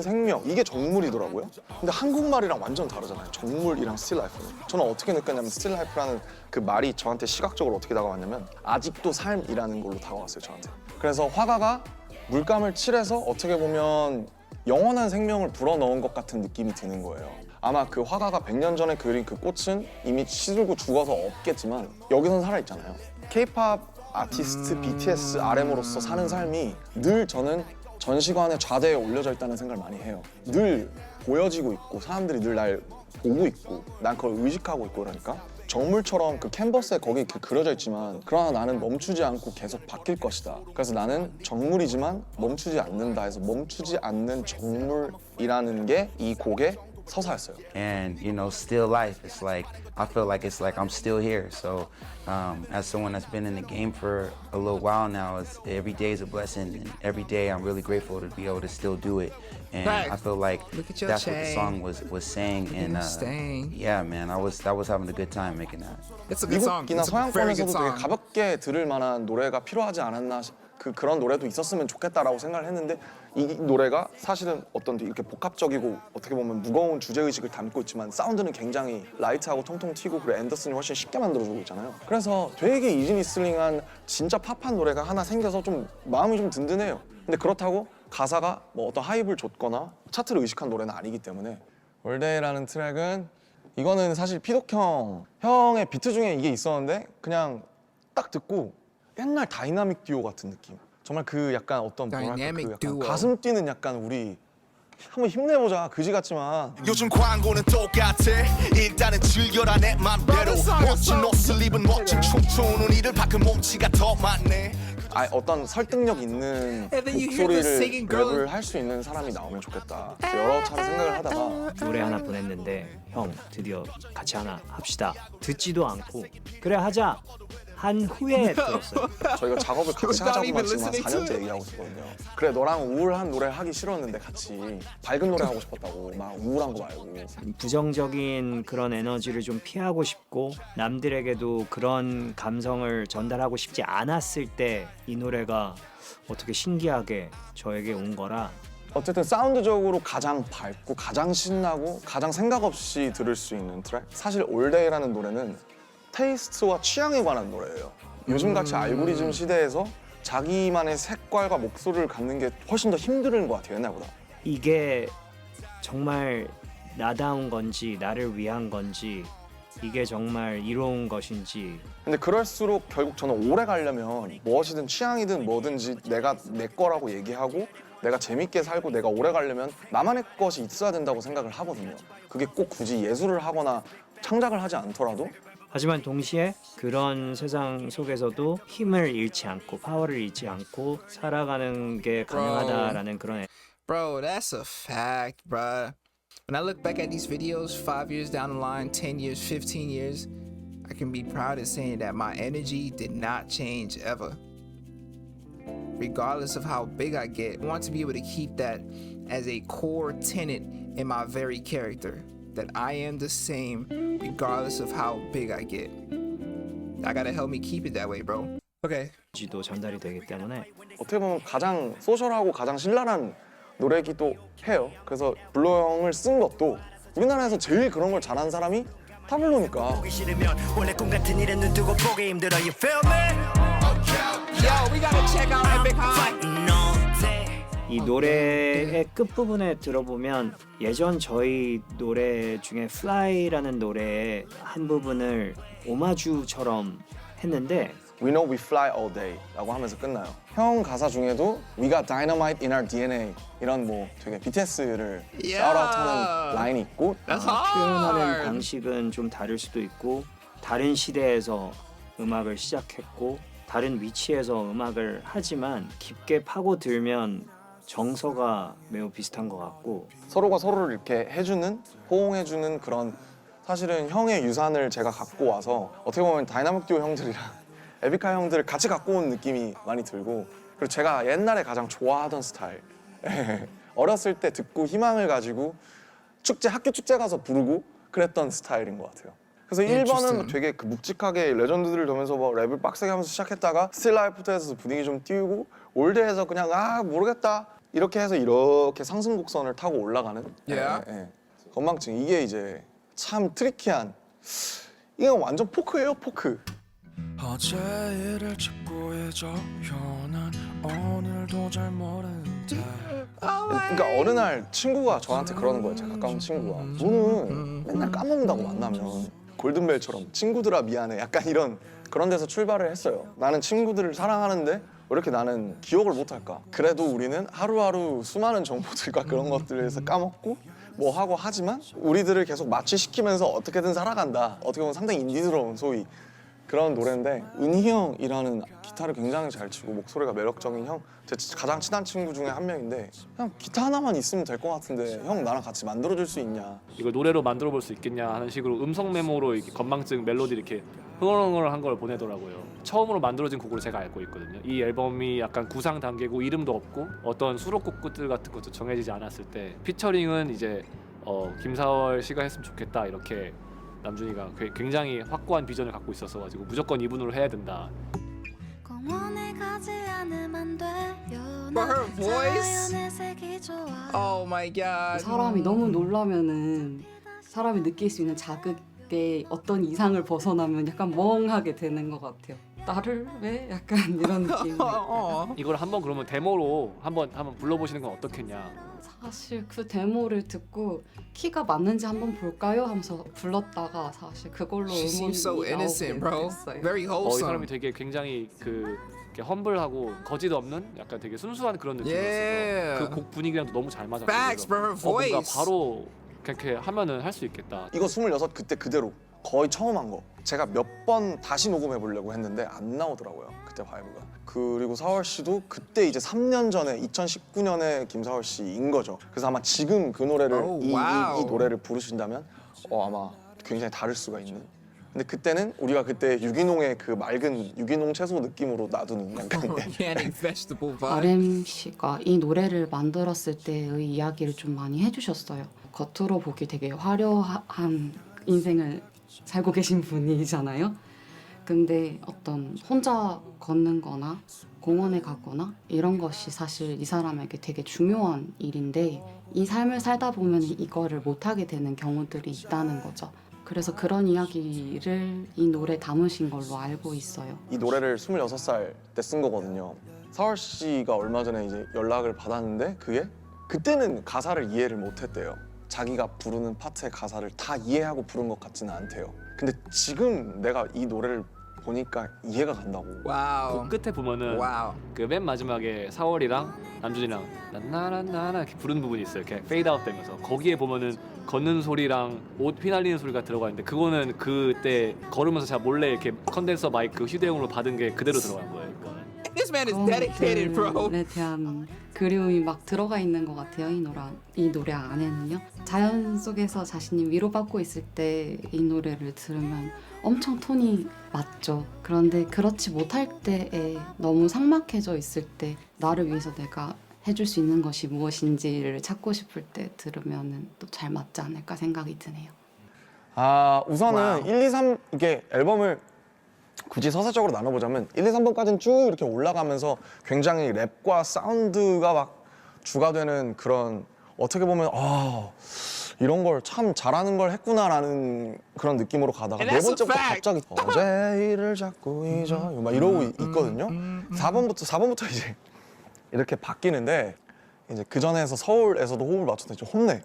생명 이게 정물이더라고요. 근데 한국말이랑 완전 다르잖아요. 정물이랑 스틸라이프는. 저는 어떻게 느꼈냐면 스틸라이프라는 그 말이 저한테 시각적으로 어떻게 다가왔냐면 아직도 삶이라는 걸로 다가왔어요. 저한테. 그래서 화가가 물감을 칠해서 어떻게 보면 영원한 생명을 불어넣은 것 같은 느낌이 드는 거예요. 아마 그 화가가 100년 전에 그린 그 꽃은 이미 시들고 죽어서 없겠지만 여기선 살아있잖아요. K-pop 아티스트 BTS RM으로서 사는 삶이 늘 저는 전시관의 좌대에 올려져 있다는 생각을 많이 해요. 늘 보여지고 있고 사람들이 늘 날 보고 있고 난 그걸 의식하고 있고 그러니까 정물처럼 그 캔버스에 거기 이렇게 그려져 있지만 그러나 나는 멈추지 않고 계속 바뀔 것이다. 그래서 나는 정물이지만 멈추지 않는다 해서 멈추지 않는 정물이라는 게 이 곡의 서사였어요. And you know, still life. It's like I feel like it's like I'm still here. So, as someone that's been in the game for a little while now, every day is a blessing, and every day I'm really grateful to be able to still do it. And I feel like that's what the song was saying. And yeah, man, I was having a good time making that. It's a good song. 미국이나 It's a very good 서양권에서도 되게 song. 가볍게 들을 만한 노래가 필요하지 않았나 그런 노래도 있었으면 좋겠다라고 생각을 했는데 이 노래가 사실은 어떤 이렇게 복합적이고 어떻게 보면 무거운 주제의식을 담고 있지만 사운드는 굉장히 라이트하고 통통 튀고 그리고 앤더슨이 훨씬 쉽게 만들어주고 있잖아요. 그래서 되게 이지리슬링한 진짜 팝한 노래가 하나 생겨서 좀 마음이 좀 든든해요. 근데 그렇다고 가사가 뭐 어떤 하이브를 줬거나 차트를 의식한 노래는 아니기 때문에 월데이라는 트랙은 이거는 사실 피독 형의 비트 중에 이게 있었는데 그냥 딱 듣고 옛날 다이나믹 듀오 같은 느낌. 정말 그 약간 어떤 뭐랄까 그 약간 가슴 뛰는 약간 우리 한번 힘내보자 그지 같지만 요즘 광고는 똑같아. 일단은 즐겨라 내 맘대로. 멋진 옷을 입은 멋진 춤추는 이들 밖은 몸치가 더 많네. 어떤 설득력 있는 목소리를 랩을 할 수 있는 사람이 나오면 좋겠다. 그래서 여러 차례 생각을 하다가 노래 하나 보냈는데 형 드디어 같이 하나 합시다. 듣지도 않고 그래 하자 한 후에 들었어요. 저희가 작업을 같이 하자고만 지금 한 4년째 얘기하고 있거든요. 그래 너랑 우울한 노래 하기 싫었는데 같이 밝은 노래 하고 싶었다고. 막 우울한 거 말고. 부정적인 그런 에너지를 좀 피하고 싶고 남들에게도 그런 감성을 전달하고 싶지 않았을 때 이 노래가 어떻게 신기하게 저에게 온 거라. 어쨌든 사운드적으로 가장 밝고 가장 신나고 가장 생각 없이 들을 수 있는 트랙. 사실 올데이라는 노래는 테이스트와 취향에 관한 노래예요. 요즘같이 알고리즘 시대에서 자기만의 색깔과 목소리를 갖는 게 훨씬 더 힘든 것 같아요, 옛날보다. 이게 정말 나다운 건지 나를 위한 건지 이게 정말 이로운 것인지. 근데 그럴수록 결국 저는 오래 가려면 무엇이든 취향이든 뭐든지 내가 내 거라고 얘기하고 내가 재밌게 살고 내가 오래 가려면 나만의 것이 있어야 된다고 생각을 하거든요. 그게 꼭 굳이 예술을 하거나 창작을 하지 않더라도. 하지만 동시에 그런 세상 속에서도 힘을 잃지 않고 파워를 잃지 않고 살아가는 게 가능하다라는 그런. Bro, that's a fact, bro. When I look back at these videos 5 years down the line, 10 years, 15 years, I can be proud in saying that my energy did not change ever. Regardless of how big I get, I want to be able to keep that as a core tenet in my very character. That I am the same regardless of how big I get. I gotta help me keep it that way, bro. Okay. 지도 전달이 되기 때문에 어떻게 보면 가장 소셜하고 가장 신랄한 노래이기도 해요. 그래서 블로 형을 쓴 것도 우리나라에서 제일 그런 걸 잘하는 사람이 타블로니까. Yo, we gotta check out Epic High. 이 노래의 끝부분에 들어보면 예전 저희 노래 중에 Fly라는 노래의 한 부분을 오마주처럼 했는데 We know we fly all day 라고 하면서 끝나요. 형 가사 중에도 We got dynamite in our DNA 이런 뭐 되게 BTS를 샤웃아웃하는 라인이 있고 표현하는 방식은 좀 다를 수도 있고 다른 시대에서 음악을 시작했고 다른 위치에서 음악을 하지만 깊게 파고들면 정서가 매우 비슷한 것 같고 서로가 서로를 이렇게 해주는 호응해주는 그런 사실은 형의 유산을 제가 갖고 와서 어떻게 보면 다이나믹 듀오 형들이랑 에픽하이 형들을 같이 갖고 온 느낌이 많이 들고 그리고 제가 옛날에 가장 좋아하던 스타일 어렸을 때 듣고 희망을 가지고 축제 학교 축제 가서 부르고 그랬던 스타일인 것 같아요. 그래서 1번은 되게 그 묵직하게 레전드들을 보면서 뭐 랩을 빡세게 하면서 시작했다가 스틸 라이프에서 분위기 좀 띄우고 올드에서 그냥 모르겠다 이렇게 해서 이렇게 상승 곡선을 타고 올라가는 건망증. 이게 이제 참 트리키한 이게 완전 포크예요, 포크. 어제 일을 짚고 잊어요는 오늘도 잘 모르는데. 그러니까 어느 날 친구가 저한테 그러는 거예요. 제 가까운 친구가 너는 맨날 까먹는다고 만나면 골든벨처럼 친구들아 미안해 약간 이런 그런 데서 출발을 했어요. 나는 친구들을 사랑하는데 왜 이렇게 나는 기억을 못할까? 그래도 우리는 하루하루 수많은 정보들과 그런 것들에서 까먹고 뭐 하고 하지만 우리들을 계속 마취시키면서 어떻게든 살아간다. 어떻게 보면 상당히 인디스러운 소위 그런 노래인데 은희 형이라는 기타를 굉장히 잘 치고 목소리가 매력적인 형, 제 가장 친한 친구 중에 한 명인데 그냥 기타 하나만 있으면 될 것 같은데 형 나랑 같이 만들어줄 수 있냐? 이걸 노래로 만들어 볼 수 있겠냐 하는 식으로 음성 메모로 이렇게 건망증 멜로디 이렇게 흥얼흥얼한 걸 보내더라고요. 처음으로 만들어진 곡으로 제가 알고 있거든요. 이 앨범이 약간 구상 단계고 이름도 없고 어떤 수록곡들 같은 것도 정해지지 않았을 때 피처링은 이제 김사월 씨가 했으면 좋겠다 이렇게 남준이가 굉장히 확고한 비전을 갖고 있었어 가지고 무조건 이분으로 해야 된다. But her voice? Oh my god. 사람이 너무 놀라면은 사람이 느낄 수 있는 자극에 어떤 이상을 벗어나면 약간 멍하게 되는 것 같아요. 나를 왜? 약간 이런 느낌. 이걸 한번 그러면 데모로 한번 불러보시는 건 어떻겠냐. 사실 그 데모를 듣고 키가 맞는지 한번 볼까요? 하면서 불렀다가 사실 그걸로 음원이 so innocent, bro. 됐어요. Very 이 wholesome. 사람이 되게 굉장히 이렇게 험블하고 거짓 없는 약간 되게 순수한 그런 느낌이었어서 그 곡 분위기랑도 너무 잘 맞았고. Facts, bro. Her voice. 뭔가 바로 그렇게 하면은 할 수 있겠다. 이거 26 그때 그대로 거의 처음 한 거. 제가 몇 번 다시 녹음해 보려고 했는데 안 나오더라고요. 그때 바이브가. 그리고 사월 씨도 그때 이제 3년 전에 2019년에 김사월 씨인 거죠. 그래서 아마 지금 그 노래를 이 노래를 부르신다면 아마 굉장히 다를 수가 있는. 근데 그때는 우리가 그때 유기농의 그 맑은 유기농 채소 느낌으로 놔두는 약간 RM 씨가 이 노래를 만들었을 때의 이야기를 좀 많이 해주셨어요. 겉으로 보기 되게 화려한 인생을 살고 계신 분이잖아요. 근데 어떤 혼자 걷는 거나 공원에 가거나 이런 것이 사실 이 사람에게 되게 중요한 일인데 이 삶을 살다 보면 이거를 못하게 되는 경우들이 있다는 거죠. 그래서 그런 이야기를 이 노래 담으신 걸로 알고 있어요. 이 노래를 26살 때 쓴 거거든요. 사월 씨가 얼마 전에 이제 연락을 받았는데 그때는 가사를 이해를 못했대요. 자기가 부르는 파트의 가사를 다 이해하고 부른 것 같지는 않대요. 근데 지금 내가 이 노래를 보니까 이해가 간다고. 그 끝에 보면은 그 맨 마지막에 사월이랑 남준이랑 나나나나 이렇게 부르는 부분이 있어요. 이렇게 페이드 아웃 되면서 거기에 보면은 걷는 소리랑 옷 휘날리는 소리가 들어가 있는데 그거는 그때 걸으면서 제가 몰래 이렇게 컨덴서 마이크 휴대용으로 받은 게 그대로 들어간 거예요. This man is dedicated, bro. 에 대한 그리움이 막 들어가 있는 것 같아요. 이 노래 안에는요. 자연 속에서 자신이 위로받고 있을 때 이 노래를 들으면 엄청 톤이 맞죠. 그런데 그렇지 못할 때에 너무 삭막해져 있을 때 나를 위해서 내가 해줄 수 있는 것이 무엇인지를 찾고 싶을 때 들으면 또 잘 맞지 않을까 생각이 드네요. 우선은 1, 2, 3 이게 앨범을 굳이 서사적으로 나눠보자면 1, 2, 3번까지는 쭉 이렇게 올라가면서 굉장히 랩과 사운드가 막 주가 되는 그런 어떻게 보면 이런 걸 참 잘하는 걸 했구나라는 그런 느낌으로 가다가 네 번째부터 갑자기 어제 일을 자꾸 잊어요 막 이러고 있거든요. 4번부터 이제 이렇게 바뀌는데 이제 그 전에서 서울에서도 호흡을 맞췄는데 좀 혼내.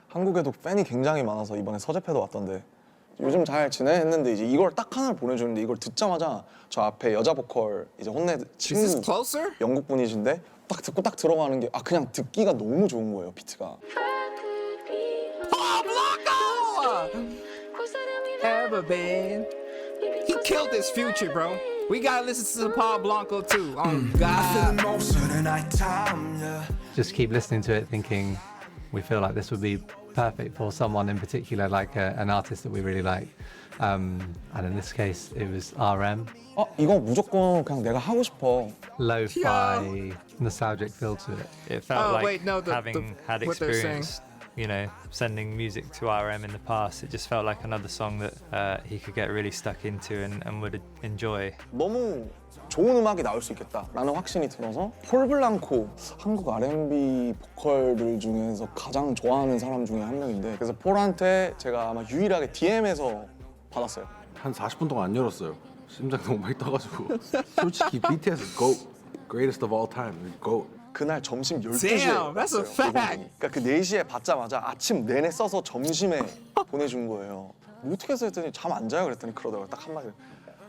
한국에도 팬이 굉장히 많아서 이번에 서재패도 왔던데 요즘 잘 지내 했는데 이제 이걸 딱 하나를 보내주는데 이걸 듣자마자 저 앞에 여자 보컬 이제 혼내 친구 영국 분이신데 딱 듣고 딱 들어가는 게 그냥 듣기가 너무 좋은 거예요 비트가. Ever been? He killed his future, bro. We gotta listen to Paul Blanco too. Oh God. Just keep listening to it, thinking we feel like this would be perfect for someone in particular, like an artist that we really like. And in this case, it was RM. 이거 무조건 그냥 내가 하고 싶어. Lo-fi, nostalgic feel to it. It felt like having had experienced, you know, sending music to RM in the past, it just felt like another song that he could get really stuck into and would enjoy. 너무 좋은 음악이 나올 수 있겠다라는 확신이 들어서 폴 블랑코 한국 R&B 보컬들 중에서 가장 좋아하는 사람 중에 한 명인데 그래서 폴한테 제가 아마 유일하게 DM에서 받았어요. 한 40분 동안 안 열었어요. 심장 너무 많이 떠가지고. 솔직히 BTS GOAT, greatest of all time, GOAT. 그날 점심 12시에 that's a fact. 그러니까 그 4시에 받자마자 아침 내내 써서 점심에 보내준 거예요. 어떻게 해서 했더니 잠 안 자요 그랬더니 그러더라고요. 딱 한마디로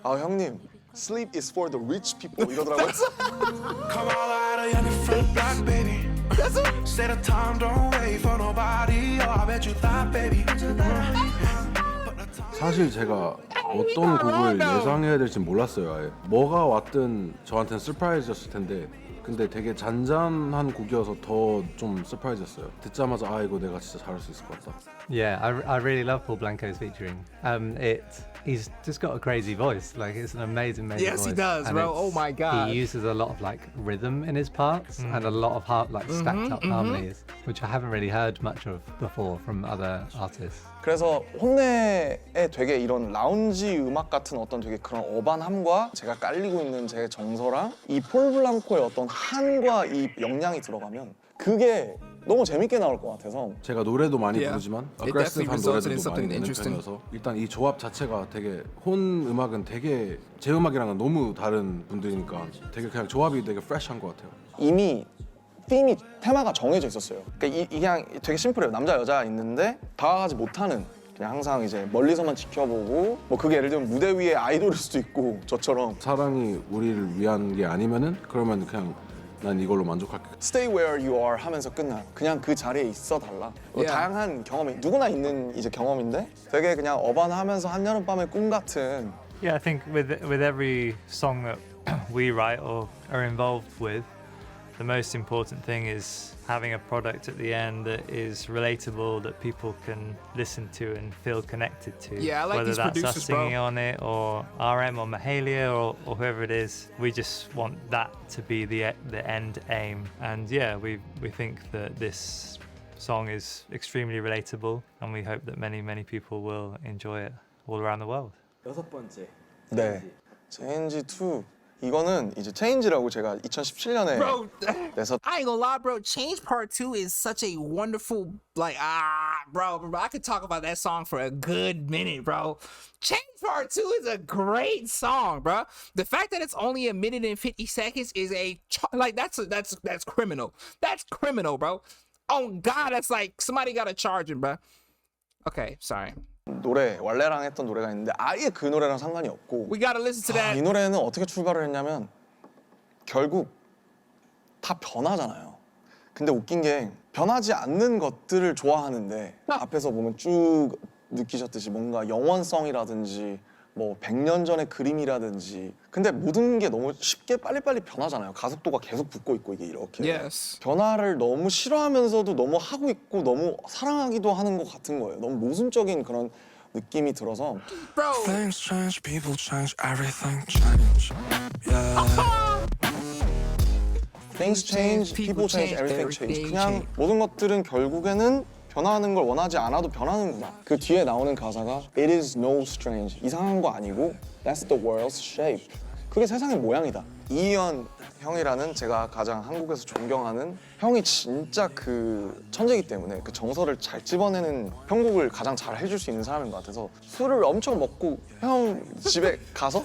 형님 Sleep is for the rich people 이러더라고요. Come all out of your front block, baby. Say the time don't wait for nobody. I bet you thought, baby. 사실 제가 어떤 곡을 예상해야 될지 몰랐어요. 아예. 뭐가 왔든 저한테는 서프라이즈였을 텐데 근데 되게 잔잔한 곡이어서 더 좀 서프라이즈였어요. 듣자마자 이거 내가 진짜 잘할 수 있을 것 같다. Yeah, I really love Paul Blanco's featuring. He's just got a crazy voice. Like it's an amazing voice. Yes, he does, and bro. Oh my God. He uses a lot of like rhythm in his parts and a lot of stacked up harmonies, which I haven't really heard much of before from other artists. 그래서 혼내에 되게 이런 라운지 음악 같은 어떤 되게 그런 어반함과 제가 깔리고 있는 제 정서랑 이 폴 블랑코의 어떤 한과 이 영향이 들어가면 그게 너무 재밌게 나올 것 같아서 제가 노래도 많이 부르지만 어그레시브한 노래들도 많이 내는 interesting. 편이어서 일단 이 조합 자체가 되게 혼 음악은 되게 제 음악이랑은 너무 다른 분들이니까 되게 그냥 조합이 되게 프레시한 것 같아요. 이미 테마가 정해져 있었어요. 그러니까 이게 그냥 되게 심플해요. 남자 여자 있는데 다가가지 못하는 그냥 항상 이제 멀리서만 지켜보고 뭐 그게 예를 들면 무대 위에 아이돌일 수도 있고 저처럼 사랑이 우리를 위한 게 아니면은 그러면 그냥 난 이걸로 만족할게. Stay where you are 하면서 끝나. 그냥 그 자리에 있어 달라. 다양한 경험이 누구나 있는 이제 경험인데 되게 그냥 어반하면서 한여름밤의 꿈 같은. Yeah, I think with every song that we write or are involved with, the most important thing is having a product at the end that is relatable, that people can listen to and feel connected to. Yeah, I like whether these that's producers, us singing bro. on it, or RM, or Mahalia, or whoever it is. We just want that to be the end aim. And yeah, we think that this song is extremely relatable, and we hope that many people will enjoy it all around the world. 6번째. 네. Change 2. 이거는 이제 Change라고 제가 2017년에 Bro, 내서 I ain't gonna lie, bro. Change Part 2 is such a wonderful, like, bro, I could talk about that song for a good minute, bro. Change Part 2 is a great song, bro. The fact that it's only a minute and 50 seconds is that's criminal. That's criminal, bro. Oh God, that's like somebody gotta charge him, bro. Okay, sorry. 노래 원래랑 했던 노래가 있는데 아예 그 노래랑 상관이 없고 We gotta listen to that. 이 노래는 어떻게 출발을 했냐면 결국 다 변하잖아요. 근데 웃긴 게 변하지 않는 것들을 좋아하는데 앞에서 보면 쭉 느끼셨듯이 뭔가 영원성이라든지 뭐 100년 전의 그림이라든지 근데 모든 게 너무 쉽게 빨리빨리 변하잖아요. 가속도가 계속 붙고 있고 이게 이렇게 Yes. 변화를 너무 싫어하면서도 너무 하고 있고 너무 사랑하기도 하는 것 같은 거예요. 너무 모순적인 그런 느낌이 들어서 Things change, people change, everything change. Yeah. Things change, people change, everything change. 그냥 모든 것들은 결국에는 변화하는 걸 원하지 않아도 변하는구나. 그 뒤에 나오는 가사가 It is no strange. 이상한 거 아니고 That's the world's shape. 그게 세상의 모양이다. 이희연 형이라는 제가 가장 한국에서 존경하는 형이 진짜 그 천재이기 때문에 그 정서를 잘 집어내는 편곡을 가장 잘 해줄 수 있는 사람인 것 같아서 술을 엄청 먹고 형 집에 가서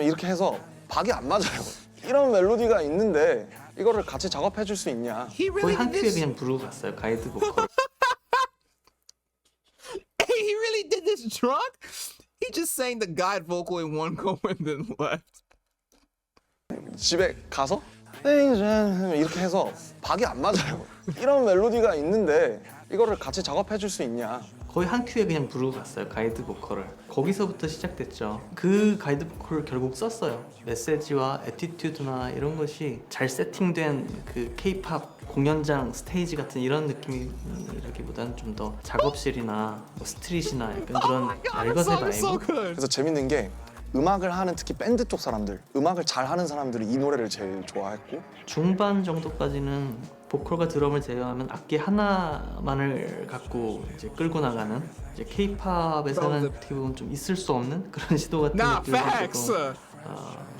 이렇게 해서 박이 안 맞아요. 이런 멜로디가 있는데 이거를 같이 작업해 줄 수 있냐. 거의 한 큐에 그냥 부르고 갔어요. 가이드 보컬. Hey, he really did this drunk? He just sang the guide vocal in one go and then left. 집에 가서 이렇게 해서 박이 안 맞아요. 이런 멜로디가 있는데 이거를 같이 작업해 줄 수 있냐. 거의 한 큐에 그냥 부르고 갔어요. 가이드 보컬을. 거기서부터 시작됐죠. 그 가이드 보컬을 결국 썼어요. 메시지와 애티튜드나 이런 것이 잘 세팅된 그 K-팝 공연장 스테이지 같은 이런 느낌이라기보다는 좀 더 작업실이나 뭐 스트릿이나 약간 그런 날것의 바이브. 그래서 재밌는 게 음악을 하는 특히 밴드 쪽 사람들, 음악을 잘 하는 사람들이 이 노래를 제일 좋아했고 중반 정도까지는 보컬과 드럼을 제외하면 악기 하나만을 갖고 이제 끌고 나가는 이제 K-팝에서는 어떻게 보면 좀 있을 수 없는 그런 시도 같은 것들도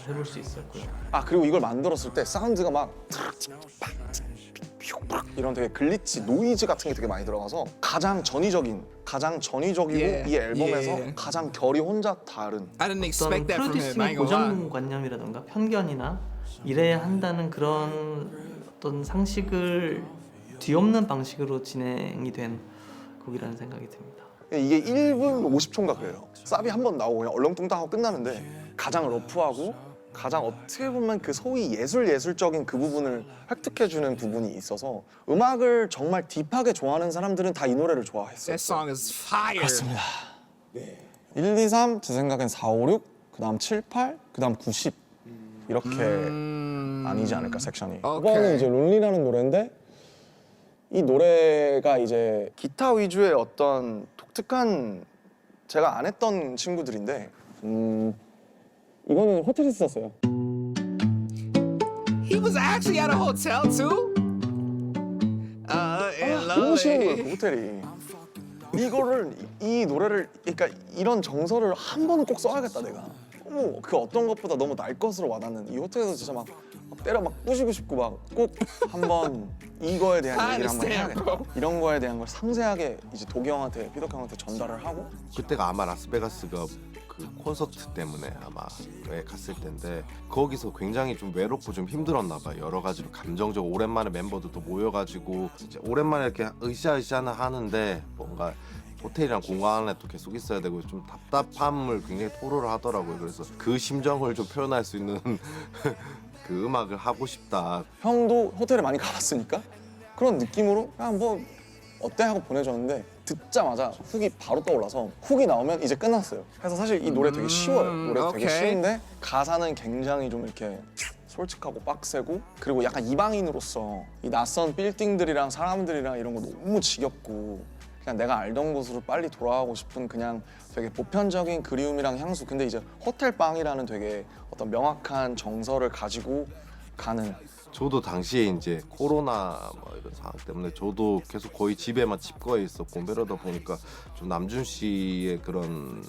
해볼 수 있었고요. 아 그리고 이걸 만들었을 때 사운드가 막 이런 되게 글리치, 노이즈 같은 게 되게 많이 들어가서 가장 전위적이고 이 앨범에서 가장 결이 혼자 다른 어떤 프로듀싱의 고정관념이라던가 편견이나 이래야 한다는 그런 어떤 상식을 뒤엎는 방식으로 진행이 된 곡이라는 생각이 듭니다. 이게 1분 50초인가 그래요. 쌉이 한 번 나오고 그냥 얼렁뚱땅하고 끝나는데 가장 러프하고 가장 어떻게 보면 그 소위 예술적인 그 부분을 획득해주는 부분이 있어서 음악을 정말 딥하게 좋아하는 사람들은 다 이 노래를 좋아했어요. That song is fire. 그렇습니다. 네. 1, 2, 3, 제 생각엔 4, 5, 6, 그 다음 7, 8, 그 다음 9, 10 이렇게 아니지 않을까 섹션이. 이거는 이제 론리라는 노래인데 이 노래가 이제 기타 위주의 어떤 독특한 제가 안 했던 친구들인데 이거는 호텔에서 썼어요. He was actually at a hotel too? 너무 쉬운 거예요, 그 호텔이. 이거를 이 노래를 그러니까 이런 정서를 한 번은 꼭 써야겠다 내가. 너무 그 어떤 것보다 너무 날 것으로 와닿는 이 호텔에서 진짜 막 때려 막 부시고 싶고 막 꼭 한번 이거에 대한 얘기를 한번 해야겠다. 이런 거에 대한 걸 상세하게 이제 도기 형한테 피덕 형한테 전달을 하고. 그때가 아마 라스베가스가 그 콘서트 때문에 아마 갔을 텐데 거기서 굉장히 좀 외롭고 좀 힘들었나 봐요. 여러 가지로 감정적으로 오랜만에 멤버들도 모여가지고 이제 오랜만에 이렇게 으쌰으쌰 하는데 뭔가 호텔이랑 공간 안에 또 계속 있어야 되고 좀 답답함을 굉장히 토로를 하더라고요. 그래서 그 심정을 좀 표현할 수 있는 그 음악을 하고 싶다. 형도 호텔에 많이 가봤으니까 그런 느낌으로 그냥 뭐 어때 하고 보내줬는데 듣자마자 훅이 바로 떠올라서 훅이 나오면 이제 끝났어요. 그래서 사실 이 노래 되게 쉬워요. 노래 되게 쉬운데 가사는 굉장히 좀 이렇게 솔직하고 빡세고 그리고 약간 이방인으로서 이 낯선 빌딩들이랑 사람들이랑 이런 거 너무 지겹고 그냥 내가 알던 곳으로 빨리 돌아가고 싶은 그냥 되게 보편적인 그리움이랑 향수. 근데 이제 호텔방이라는 되게 어떤 명확한 정서를 가지고 가는. 저도 당시에 이제 코로나 뭐 이런 상황 때문에 저도 계속 거의 집에만 집거해 있었고 이러다 보니까 좀 남준 씨의 그런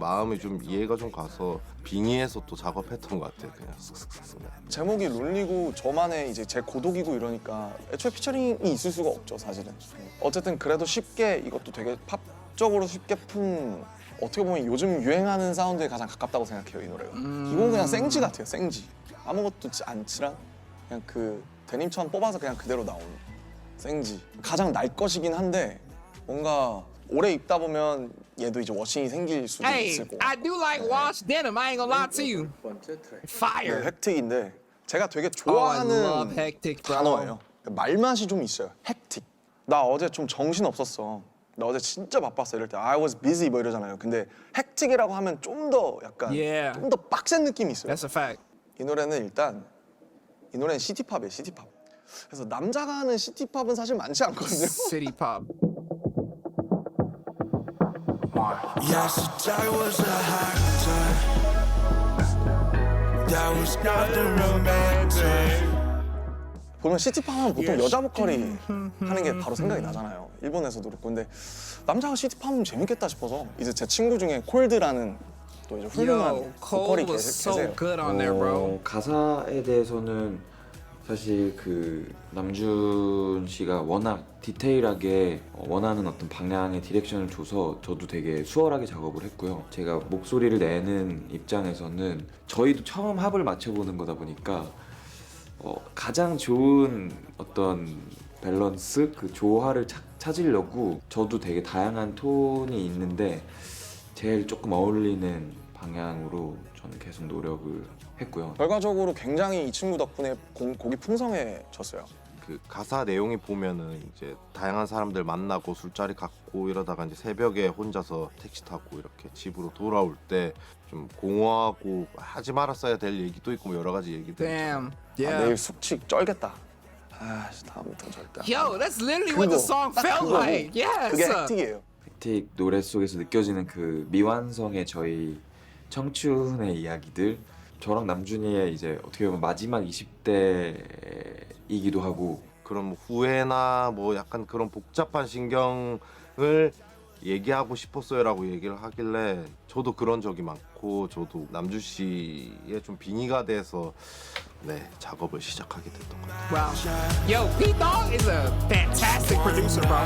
마음이 좀 이해가 좀 가서 빙의해서 또 작업했던 것 같아요. 그냥 슥슥슥슥. 제목이 롤리고 저만의 이제 제 고독이고 이러니까 애초에 피처링이 있을 수가 없죠, 사실은. 어쨌든 그래도 쉽게 이것도 되게 팝적으로 쉽게 푼 어떻게 보면 요즘 유행하는 사운드에 가장 가깝다고 생각해요, 이 노래가. 이건 그냥 생지 같아요, 생지. 아무것도 안 칠한 그냥 그 데님처럼 뽑아서 그냥 그대로 나오는 생지. 가장 날 것이긴 한데 뭔가 오래 입다 보면 얘도 이제 워싱이 생길 수도 있을 거고. I do like wash denim. I ain't gonna lie to you. Fire. 네, 헥틱인데 제가 되게 좋아하는 hectic, 단어예요. 말맛이 좀 있어요. 헥틱. 나 어제 좀 정신 없었어. 나 어제 진짜 바빴어. 이럴 때 I was busy 뭐 이러잖아요. 근데 헥틱이라고 하면 좀 더 약간 좀 더 빡센 느낌이 있어요. That's a fact. 이 노래는 일단 이 노래는 시티팝이에요. 시티팝. 그래서 남자가 하는 시티팝은 사실 많지 않거든요. City pop. Yesterday was a hot time. That was nothing romantic. 보면 시티팝 하면 보통 여자 보컬이 하는 게 바로 생각이 나잖아요. 일본에서도 그렇고. 근데 남자가 시티팝 하면 재밌겠다 싶어서 이제 제 친구 중에 콜드라는 또 이제 훌륭한 보컬이 계세요. 가사에 대해서는 사실 그 남준 씨가 워낙 디테일하게 원하는 어떤 방향의 디렉션을 줘서 저도 되게 수월하게 작업을 했고요. 제가 목소리를 내는 입장에서는 저희도 처음 합을 맞춰보는 거다 보니까 가장 좋은 어떤 밸런스, 그 조화를 찾으려고 저도 되게 다양한 톤이 있는데 제일 조금 어울리는 방향으로 저는 계속 노력을 했고요. 결과적으로 굉장히 이 친구 덕분에 곡이 풍성해졌어요. 그 가사 내용이 보면은 이제 다양한 사람들 만나고 술자리 갖고 이러다가 이제 새벽에 혼자서 택시 타고 이렇게 집으로 돌아올 때 좀 공허하고 하지 말았어야 될 얘기도 있고 뭐 여러 가지 얘기들. Damn. 내일 숙취 쩔겠다. 다음부터 절대. Yo, that's literally what the song felt like. Yes. 그게 헥틱이에요. 헥틱 노래 속에서 느껴지는 그 미완성의 저희 청춘의 이야기들. 저랑 남준이의 이제 어떻게 보면 마지막 20대이기도 하고 그런 뭐 후회나 뭐 약간 그런 복잡한 신경을 얘기하고 싶었어요라고 얘기를 하길래 저도 그런 적이 많고 저도 남준 씨의 좀 빙의가 돼서 네 작업을 시작하게 됐던 것 같아요. Wow. Yo, Pete Dog is a fantastic producer, bro.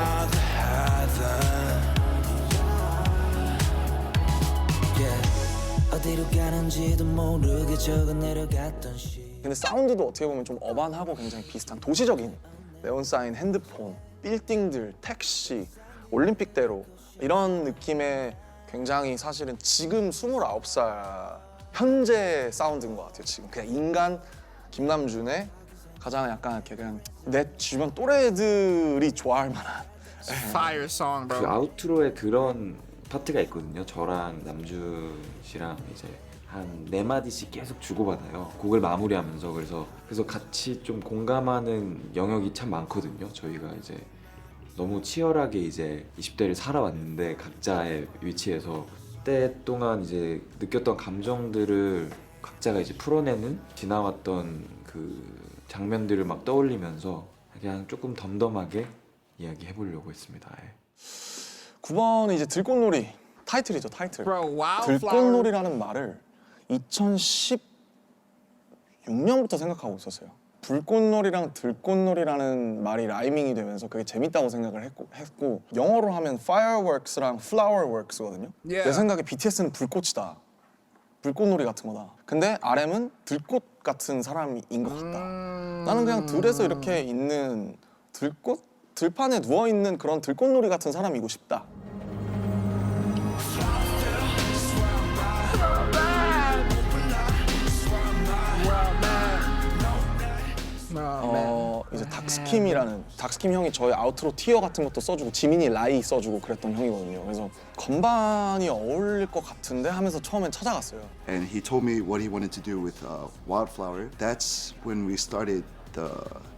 어디로 가는지도 모르게 적어 내려갔던 시. 근데 사운드도 어떻게 보면 좀 어반하고 굉장히 비슷한 도시적인 네온 사인, 핸드폰, 빌딩들, 택시, 올림픽대로 이런 느낌의 굉장히 사실은 지금 29살 현재 사운드인 것 같아요. 지금 그냥 인간 김남준의 가장 약간 이렇게 그냥 내 주변 또래들이 좋아할 만한 Fire song, bro. 그 아우트로에 그런 파트가 있거든요. 저랑 남준 씨랑 이제 한 4마디씩 계속 주고받아요. 곡을 마무리하면서 그래서 같이 좀 공감하는 영역이 참 많거든요. 저희가 이제 너무 치열하게 이제 20대를 살아왔는데 각자의 위치에서 그때 동안 이제 느꼈던 감정들을 각자가 이제 풀어내는 지나왔던 그 장면들을 막 떠올리면서 그냥 조금 덤덤하게 이야기해보려고 했습니다. 9번 이제 들꽃놀이 타이틀이죠, 타이틀. Bro, 들꽃놀이라는 말을 2016년부터 생각하고 있었어요. 불꽃놀이랑 들꽃놀이라는 말이 라이밍이 되면서 그게 재밌다고 생각을 했고 영어로 하면 fireworks랑 flowerworks거든요. Yeah. 내 생각에 BTS는 불꽃이다. 불꽃놀이 같은 거다. 근데 RM은 들꽃 같은 사람인 것 같다. 나는 그냥 들에서 이렇게 있는 들꽃? 들판에 누워있는 그런 들꽃놀이 같은 사람이고 싶다. 이제 닥스킴 형이 저희 아우트로 티어 같은 것도 써주고 지민이 라이 써주고 그랬던 형이거든요. 그래서 건반이 어울릴 것 같은데 하면서 처음엔 찾아갔어요. And he told me what he wanted to do with Wildflower. That's when we started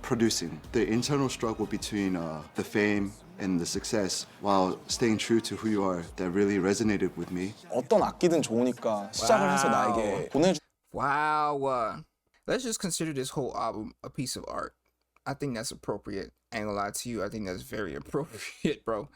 producing. The internal struggle between the fame and the success while staying true to who you are that really resonated with me. 어떤 악기든 좋으니까 시작을 해서 나에게 보내주. Wow. Let's just consider this whole album a piece of art. I think that's appropriate. I ain't gonna lie to you. I think that's very appropriate, bro.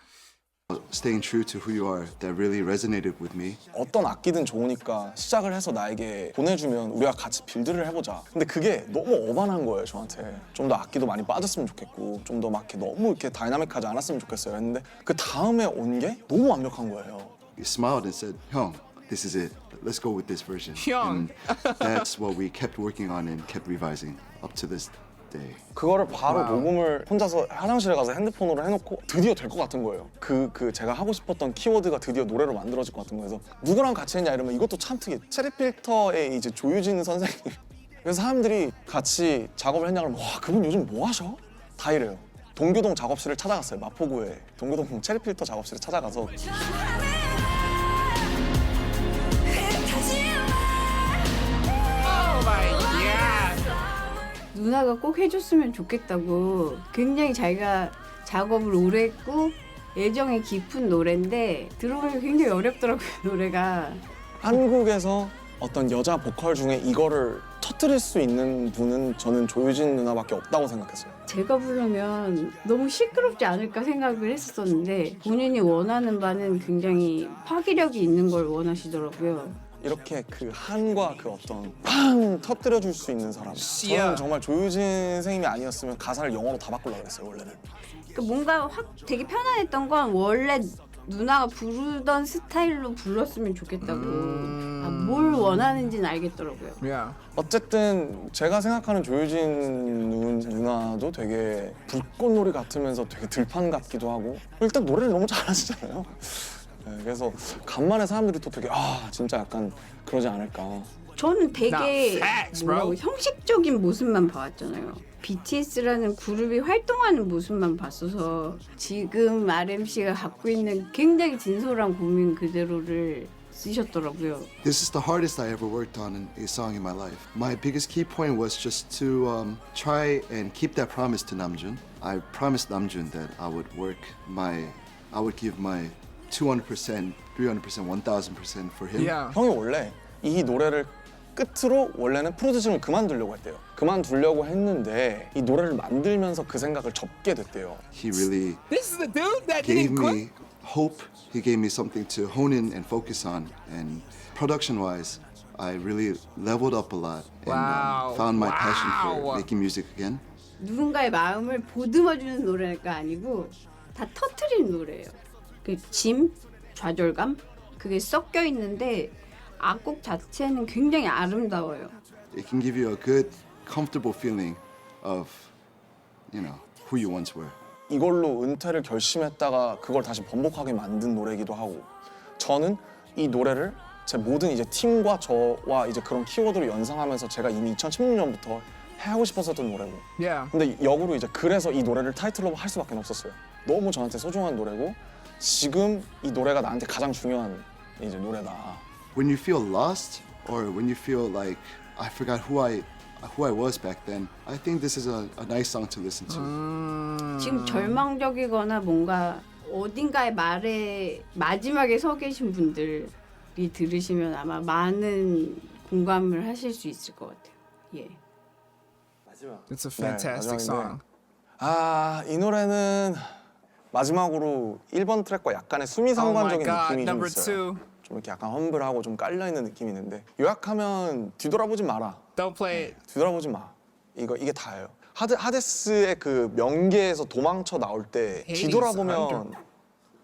Staying true to who you are that really resonated with me. 어떤 악기든 좋으니까 시작을 해서 나에게 보내주면 우리가 같이 빌드를 해보자. 근데 그게 너무 어반한 거예요, 저한테. 좀 더 악기도 많이 빠졌으면 좋겠고 좀 더 막 이렇게 너무 이렇게 다이나믹하지 않았으면 좋겠어요. 했는데 그 다음에 온 게 너무 완벽한 거예요. He smiled and said, "형, this is it. Let's go with this version." 형. And that's what we kept working on and kept revising up to this day. 그거를 바로 와우. 녹음을 혼자서 화장실에 가서 핸드폰으로 해놓고 드디어 될 것 같은 거예요. 그 제가 하고 싶었던 키워드가 드디어 노래로 만들어질 것 같은 거여서 누구랑 같이 했냐 이러면 이것도 참 특이해. 체리필터의 이제 조유진 선생님. 그래서 사람들이 같이 작업을 했냐 그러면 와 그분 요즘 뭐 하셔? 다 이래요. 동교동 작업실을 찾아갔어요. 마포구에 동교동 체리필터 작업실을 찾아가서 누나가 꼭 해줬으면 좋겠다고 굉장히 자기가 작업을 오래 했고 애정이 깊은 노래인데 들어보면 굉장히 어렵더라고요, 노래가. 한국에서 어떤 여자 보컬 중에 이거를 터뜨릴 수 있는 분은 저는 조유진 누나밖에 없다고 생각했어요. 제가 부르면 너무 시끄럽지 않을까 생각을 했었는데 본인이 원하는 바는 굉장히 파괴력이 있는 걸 원하시더라고요. 이렇게 그 한과 그 어떤 팡 터뜨려 줄 수 있는 사람. 저는 정말 조유진 선생님이 아니었으면 가사를 영어로 다 바꾸려고 했어요, 원래는. 그러니까 뭔가 확 되게 편안했던 건 원래 누나가 부르던 스타일로 불렀으면 좋겠다고. 뭘 원하는지는 알겠더라고요. 어쨌든 제가 생각하는 조유진 누나도 되게 불꽃놀이 같으면서 되게 들판 같기도 하고 일단 노래를 너무 잘하시잖아요. 네, 그래서 간만에 사람들이 또 되게 진짜 약간 그러지 않을까. 저는 되게 뭐라고 형식적인 모습만 봐왔잖아요. BTS라는 그룹이 활동하는 모습만 봤어서 지금 RMC가 갖고 있는 굉장히 진솔한 고민 그대로를 쓰셨더라고요. This is the hardest I ever worked on a song in my life. My biggest key point was just to try and keep that promise to Namjoon. I promised Namjoon that I would give my 200%, 300%, 1000% for him. 형이 원래 이 노래를 끝으로 원래는 프로듀싱을 그만두려고 했대요. 그만두려고 했는데 이 노래를 만들면서 그 생각을 접게 됐대요. He really gave me hope. He gave me something to hone in and focus on. And production-wise, I really leveled up a lot and found my passion for making music again. 누군가의 마음을 보듬어주는 노래가 아니고 다 터트리는 노래예요. 그 짐, 좌절감 그게 섞여 있는데 악곡 자체는 굉장히 아름다워요. It can give you a good, comfortable feeling of, who you once were. 이걸로 은퇴를 결심했다가 그걸 다시 번복하게 만든 노래이기도 하고 저는 이 노래를 제 모든 이제 팀과 저와 이제 그런 키워드로 연상하면서 제가 이미 2016년부터 하고 싶었었던 노래고 근데 역으로 이제 그래서 이 노래를 타이틀로 할 수밖에 없었어요. 너무 저한테 소중한 노래고 지금 이 노래가 나한테 가장 중요한 이제 노래다. When you feel lost or when you feel like I forgot who I was back then, I think this is a nice song to listen to. 지금 절망적이거나 뭔가 어딘가의 말에 마지막에 서 계신 분들이 들으시면 아마 많은 공감을 하실 수 있을 것 같아요. 예. It's a fantastic song. 이 노래는 마지막으로 1번 트랙과 약간의 수미상관적인 느낌이 좀 있어요. 좀 이렇게 약간 험블하고 좀 깔려있는 느낌이 있는데 요약하면 뒤돌아보지 마라. Don't play it. 뒤돌아보지 마. 이게 다예요. 하데스의 그 명계에서 도망쳐 나올 때 뒤돌아보면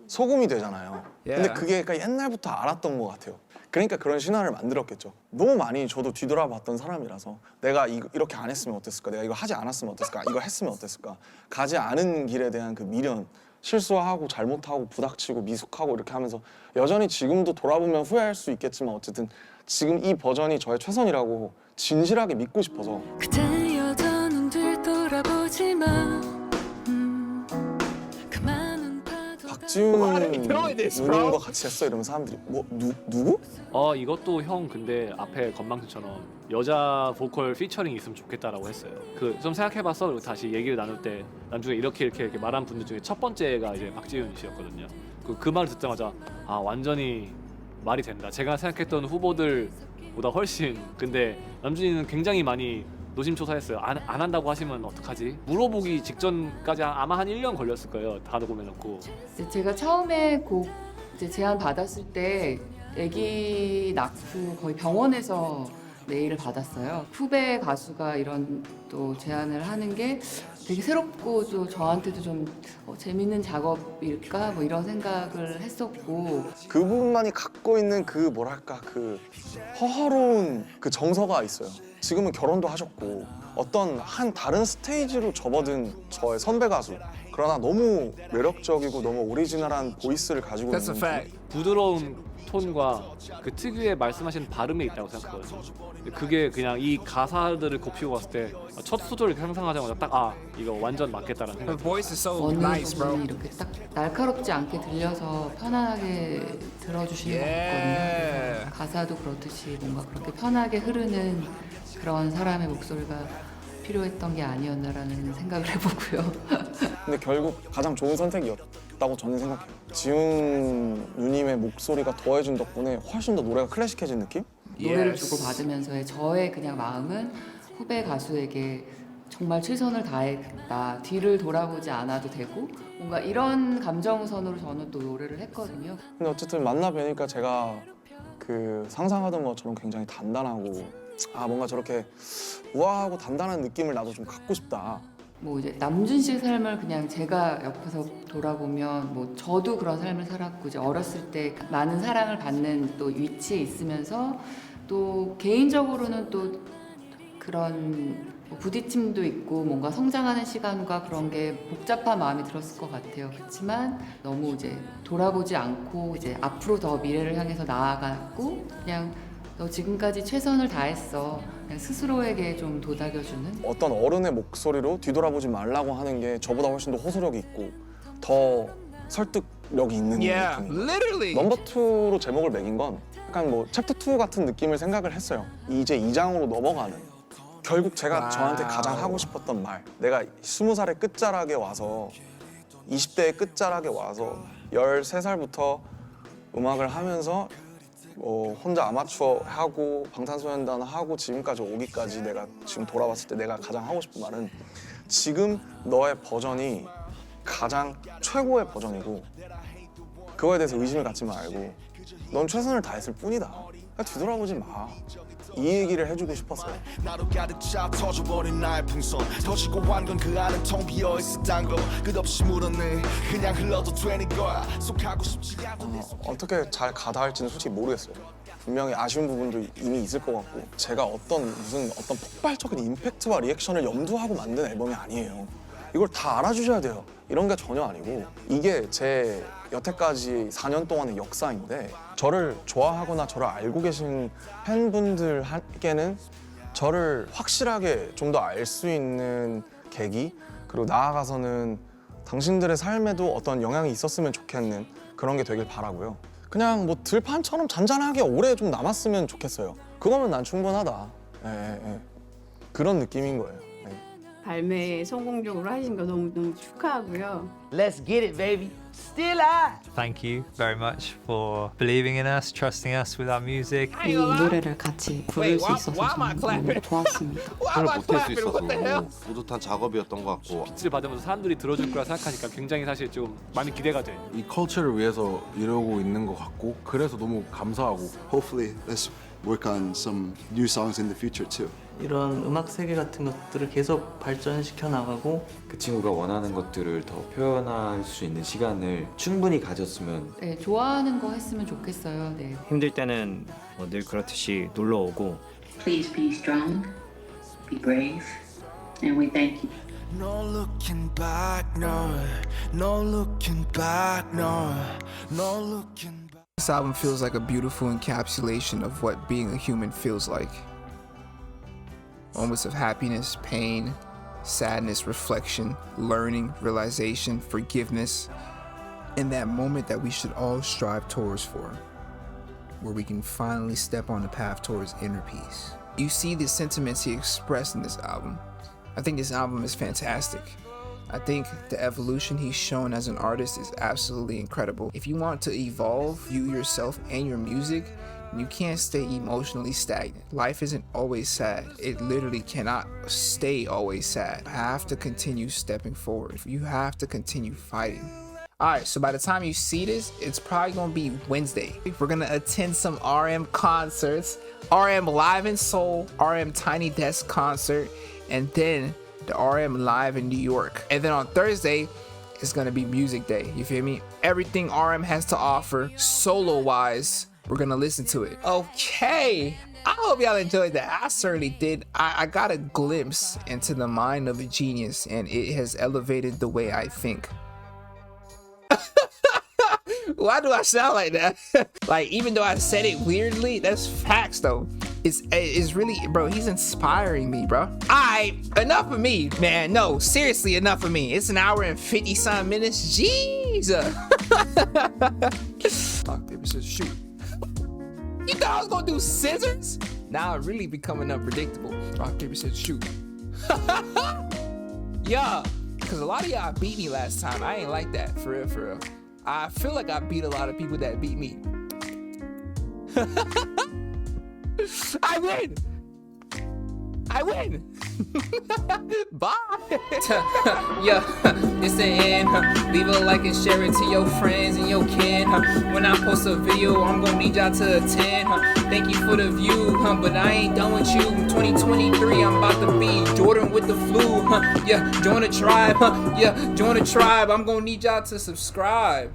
소금이 되잖아요. 근데 그게 그러니까 옛날부터 알았던 것 같아요. 그러니까 그런 신화를 만들었겠죠. 너무 많이 저도 뒤돌아봤던 사람이라서 내가 이렇게 안 했으면 어땠을까? 내가 이거 하지 않았으면 어땠을까? 이거 했으면 어땠을까? 가지 않은 길에 대한 그 미련, 실수하고 잘못하고 부닥치고 미숙하고 이렇게 하면서 여전히 지금도 돌아보면 후회할 수 있겠지만 어쨌든 지금 이 버전이 저의 최선이라고 진실하게 믿고 싶어서 그대 여전히 뒤돌아보지 박지훈 누님과 같이 했어 이러면 사람들이 뭐 누구? 이것도 형 근데 앞에 건망증처럼 여자 보컬 피처링 있으면 좋겠다라고 했어요. 그 좀 생각해봤어. 그리고 다시 얘기를 나눌 때 나중에 이렇게 말한 분들 중에 첫 번째가 이제 박지훈 씨였거든요. 그 말 듣자마자 아 완전히 말이 된다. 제가 생각했던 후보들보다 훨씬. 근데 남준이는 굉장히 많이 노심초사했어요. 안 한다고 하시면 어떡하지? 물어보기 직전까지 아마 한 1년 걸렸을 거예요. 다 녹음해놓고. 제가 처음에 곡 이제 제안 받았을 때 아기 낳고 거의 병원에서 메일을 받았어요. 후배 가수가 이런 또 제안을 하는 게 되게 새롭고 또 저한테도 좀 재밌는 작업일까 뭐 이런 생각을 했었고 그 부분만이 갖고 있는 그 뭐랄까 그 허허로운 그 정서가 있어요. 지금은 결혼도 하셨고 어떤 한 다른 스테이지로 접어든 저의 선배 가수. 그러나 너무 매력적이고 너무 오리지널한 보이스를 가지고 That's 있는 a fact. 부드러운 톤과 그 특유의 말씀하신 발음에 있다고 생각하거든요. 그게 그냥 이 가사들을 곱씹고 봤을 때 첫 소절을 상상하자마자 딱 이거 완전 맞겠다라는 생각이 들어요. 어느 부분이 이렇게 딱 날카롭지 않게 들려서 편안하게 들어주시는 것 같거든요. 그래서 가사도 그렇듯이 뭔가 그렇게 편하게 흐르는 그런 사람의 목소리가 필요했던 게 아니었나라는 생각을 해보고요. 근데 결국 가장 좋은 선택이었다고 저는 생각해요. 지훈 누님의 목소리가 더해준 덕분에 훨씬 더 노래가 클래식해진 느낌? 노래를 주고 받으면서의 저의 그냥 마음은 후배 가수에게 정말 최선을 다했다. 뒤를 돌아보지 않아도 되고 뭔가 이런 감정선으로 저는 또 노래를 했거든요. 근데 어쨌든 만나 뵈니까 제가 그 상상하던 것처럼 굉장히 단단하고 뭔가 저렇게 우아하고 단단한 느낌을 나도 좀 갖고 싶다. 뭐 이제 남준 씨의 삶을 그냥 제가 옆에서 돌아보면 뭐 저도 그런 삶을 살았고 이제 어렸을 때 많은 사랑을 받는 또 위치에 있으면서 또 개인적으로는 또 그런 뭐 부딪힘도 있고 뭔가 성장하는 시간과 그런 게 복잡한 마음이 들었을 것 같아요. 그렇지만 너무 이제 돌아보지 않고 이제 앞으로 더 미래를 향해서 나아갔고 그냥 너 지금까지 최선을 다했어. 그냥 스스로에게 좀 도닥여주는 어떤 어른의 목소리로 뒤돌아보지 말라고 하는 게 저보다 훨씬 더 호소력이 있고 더 설득력이 있는 느낌이에요. 넘버 2로 제목을 매긴 건 약간 뭐 챕터 2 같은 느낌을 생각을 했어요. 이제 2장으로 넘어가는. 결국 제가 저한테 가장 하고 싶었던 말. 내가 20살의 끝자락에 와서 20대의 끝자락에 와서 13살부터 음악을 하면서 혼자 아마추어 하고 방탄소년단 하고 지금까지 오기까지 내가 지금 돌아봤을 때 내가 가장 하고 싶은 말은 지금 너의 버전이 가장 최고의 버전이고 그거에 대해서 의심을 갖지 말고 넌 최선을 다했을 뿐이다. 그러니까 뒤돌아보지 마. 이 얘기를 해주고 싶었어요. 나도 가득 차 터져버린 나의 풍선 터지고 완건 그 안은 텅 비어있었단 거 끝없이 물었네 그냥 흘러도 되는 거야 속하고 싶지 않은 어떻게 잘 가다할지는 솔직히 모르겠어요. 분명히 아쉬운 부분도 이미 있을 것 같고 제가 어떤 폭발적인 임팩트와 리액션을 염두하고 만든 앨범이 아니에요. 이걸 다 알아주셔야 돼요. 이런 게 전혀 아니고 이게 제 여태까지 4년 동안의 역사인데 저를 좋아하거나 저를 알고 계신 팬분들에게는 저를 확실하게 좀 더 알 수 있는 계기 그리고 나아가서는 당신들의 삶에도 어떤 영향이 있었으면 좋겠는 그런 게 되길 바라고요. 그냥 뭐 들판처럼 잔잔하게 오래 좀 남았으면 좋겠어요. 그거면 난 충분하다. 그런 느낌인 거예요. 발매 성공적으로 하신 거 너무 축하하고요. Let's get it, baby. Still I. Thank you very much for believing in us, trusting us with our music. 이 노래를 같이 부를 수 있어서 저는 너무 좋았습니다. 하늘 못할 수 있어서 뿌듯한 작업이었던 것 같고 빛을 받으면서 사람들이 들어줄 거라 생각하니까 굉장히 사실 좀 많이 기대가 돼. 이 컬처를 위해서 이러고 있는 것 같고 그래서 너무 감사하고 Hopefully, let's work on some new songs in the future too. 이런 음악 세계 같은 것들을 계속 발전시켜 나가고 그 친구가 원하는 것들을 더 표현할 수 있는 시간을 충분히 가졌으면 네, 좋아하는 거 했으면 좋겠어요. 네. 힘들 때는 늘 그렇듯이 놀러 오고 Please be strong, be brave, and we thank you. No looking back, no, no looking back, no, no looking back. This album feels like a beautiful encapsulation of what being a human feels like. Moments of happiness, pain, sadness, reflection, learning, realization, forgiveness, and that moment that we should all strive towards for, where we can finally step on the path towards inner peace. You see the sentiments he expressed in this album. I think this album is fantastic. I think the evolution he's shown as an artist is absolutely incredible. If you want to evolve you yourself and your music, you can't stay emotionally stagnant. Life isn't always sad. It literally cannot stay always sad. You have to continue stepping forward. You have to continue fighting. Alright, so by the time you see this, it's probably gonna be Wednesday. We're gonna attend some RM concerts. RM Live in Seoul, RM Tiny Desk concert, and then the RM Live in New York. And then on Thursday, it's gonna be Music Day. You feel me? Everything RM has to offer, solo-wise, we're gonna listen to it. Okay, I hope y'all enjoyed that. I certainly did. I got a glimpse into the mind of a genius, and it has elevated the way I think. Why do I sound like that? Like, even though I said it weirdly, that's facts though. It's really, bro, he's inspiring me, bro. Alright, enough of me, man. No, seriously, enough of me. It's an hour and 50-some minutes. Jesus. Rock, paper, scissors, shoot. You thought I was gonna do scissors? Now I'm really becoming unpredictable. Rock, paper, scissors, shoot. Yeah, because a lot of y'all beat me last time. I ain't like that, for real, for real. I feel like I beat a lot of people that beat me. I win! I win! Bye! Yeah, it's the end. Leave a like and share it to your friends and your kin. When I post a video, I'm gonna need y'all to attend. Thank you for the view, but I ain't done with you. 2023, I'm about to be Jordan with the flu. Yeah, join the tribe. Yeah, join the tribe. I'm gonna need y'all to subscribe.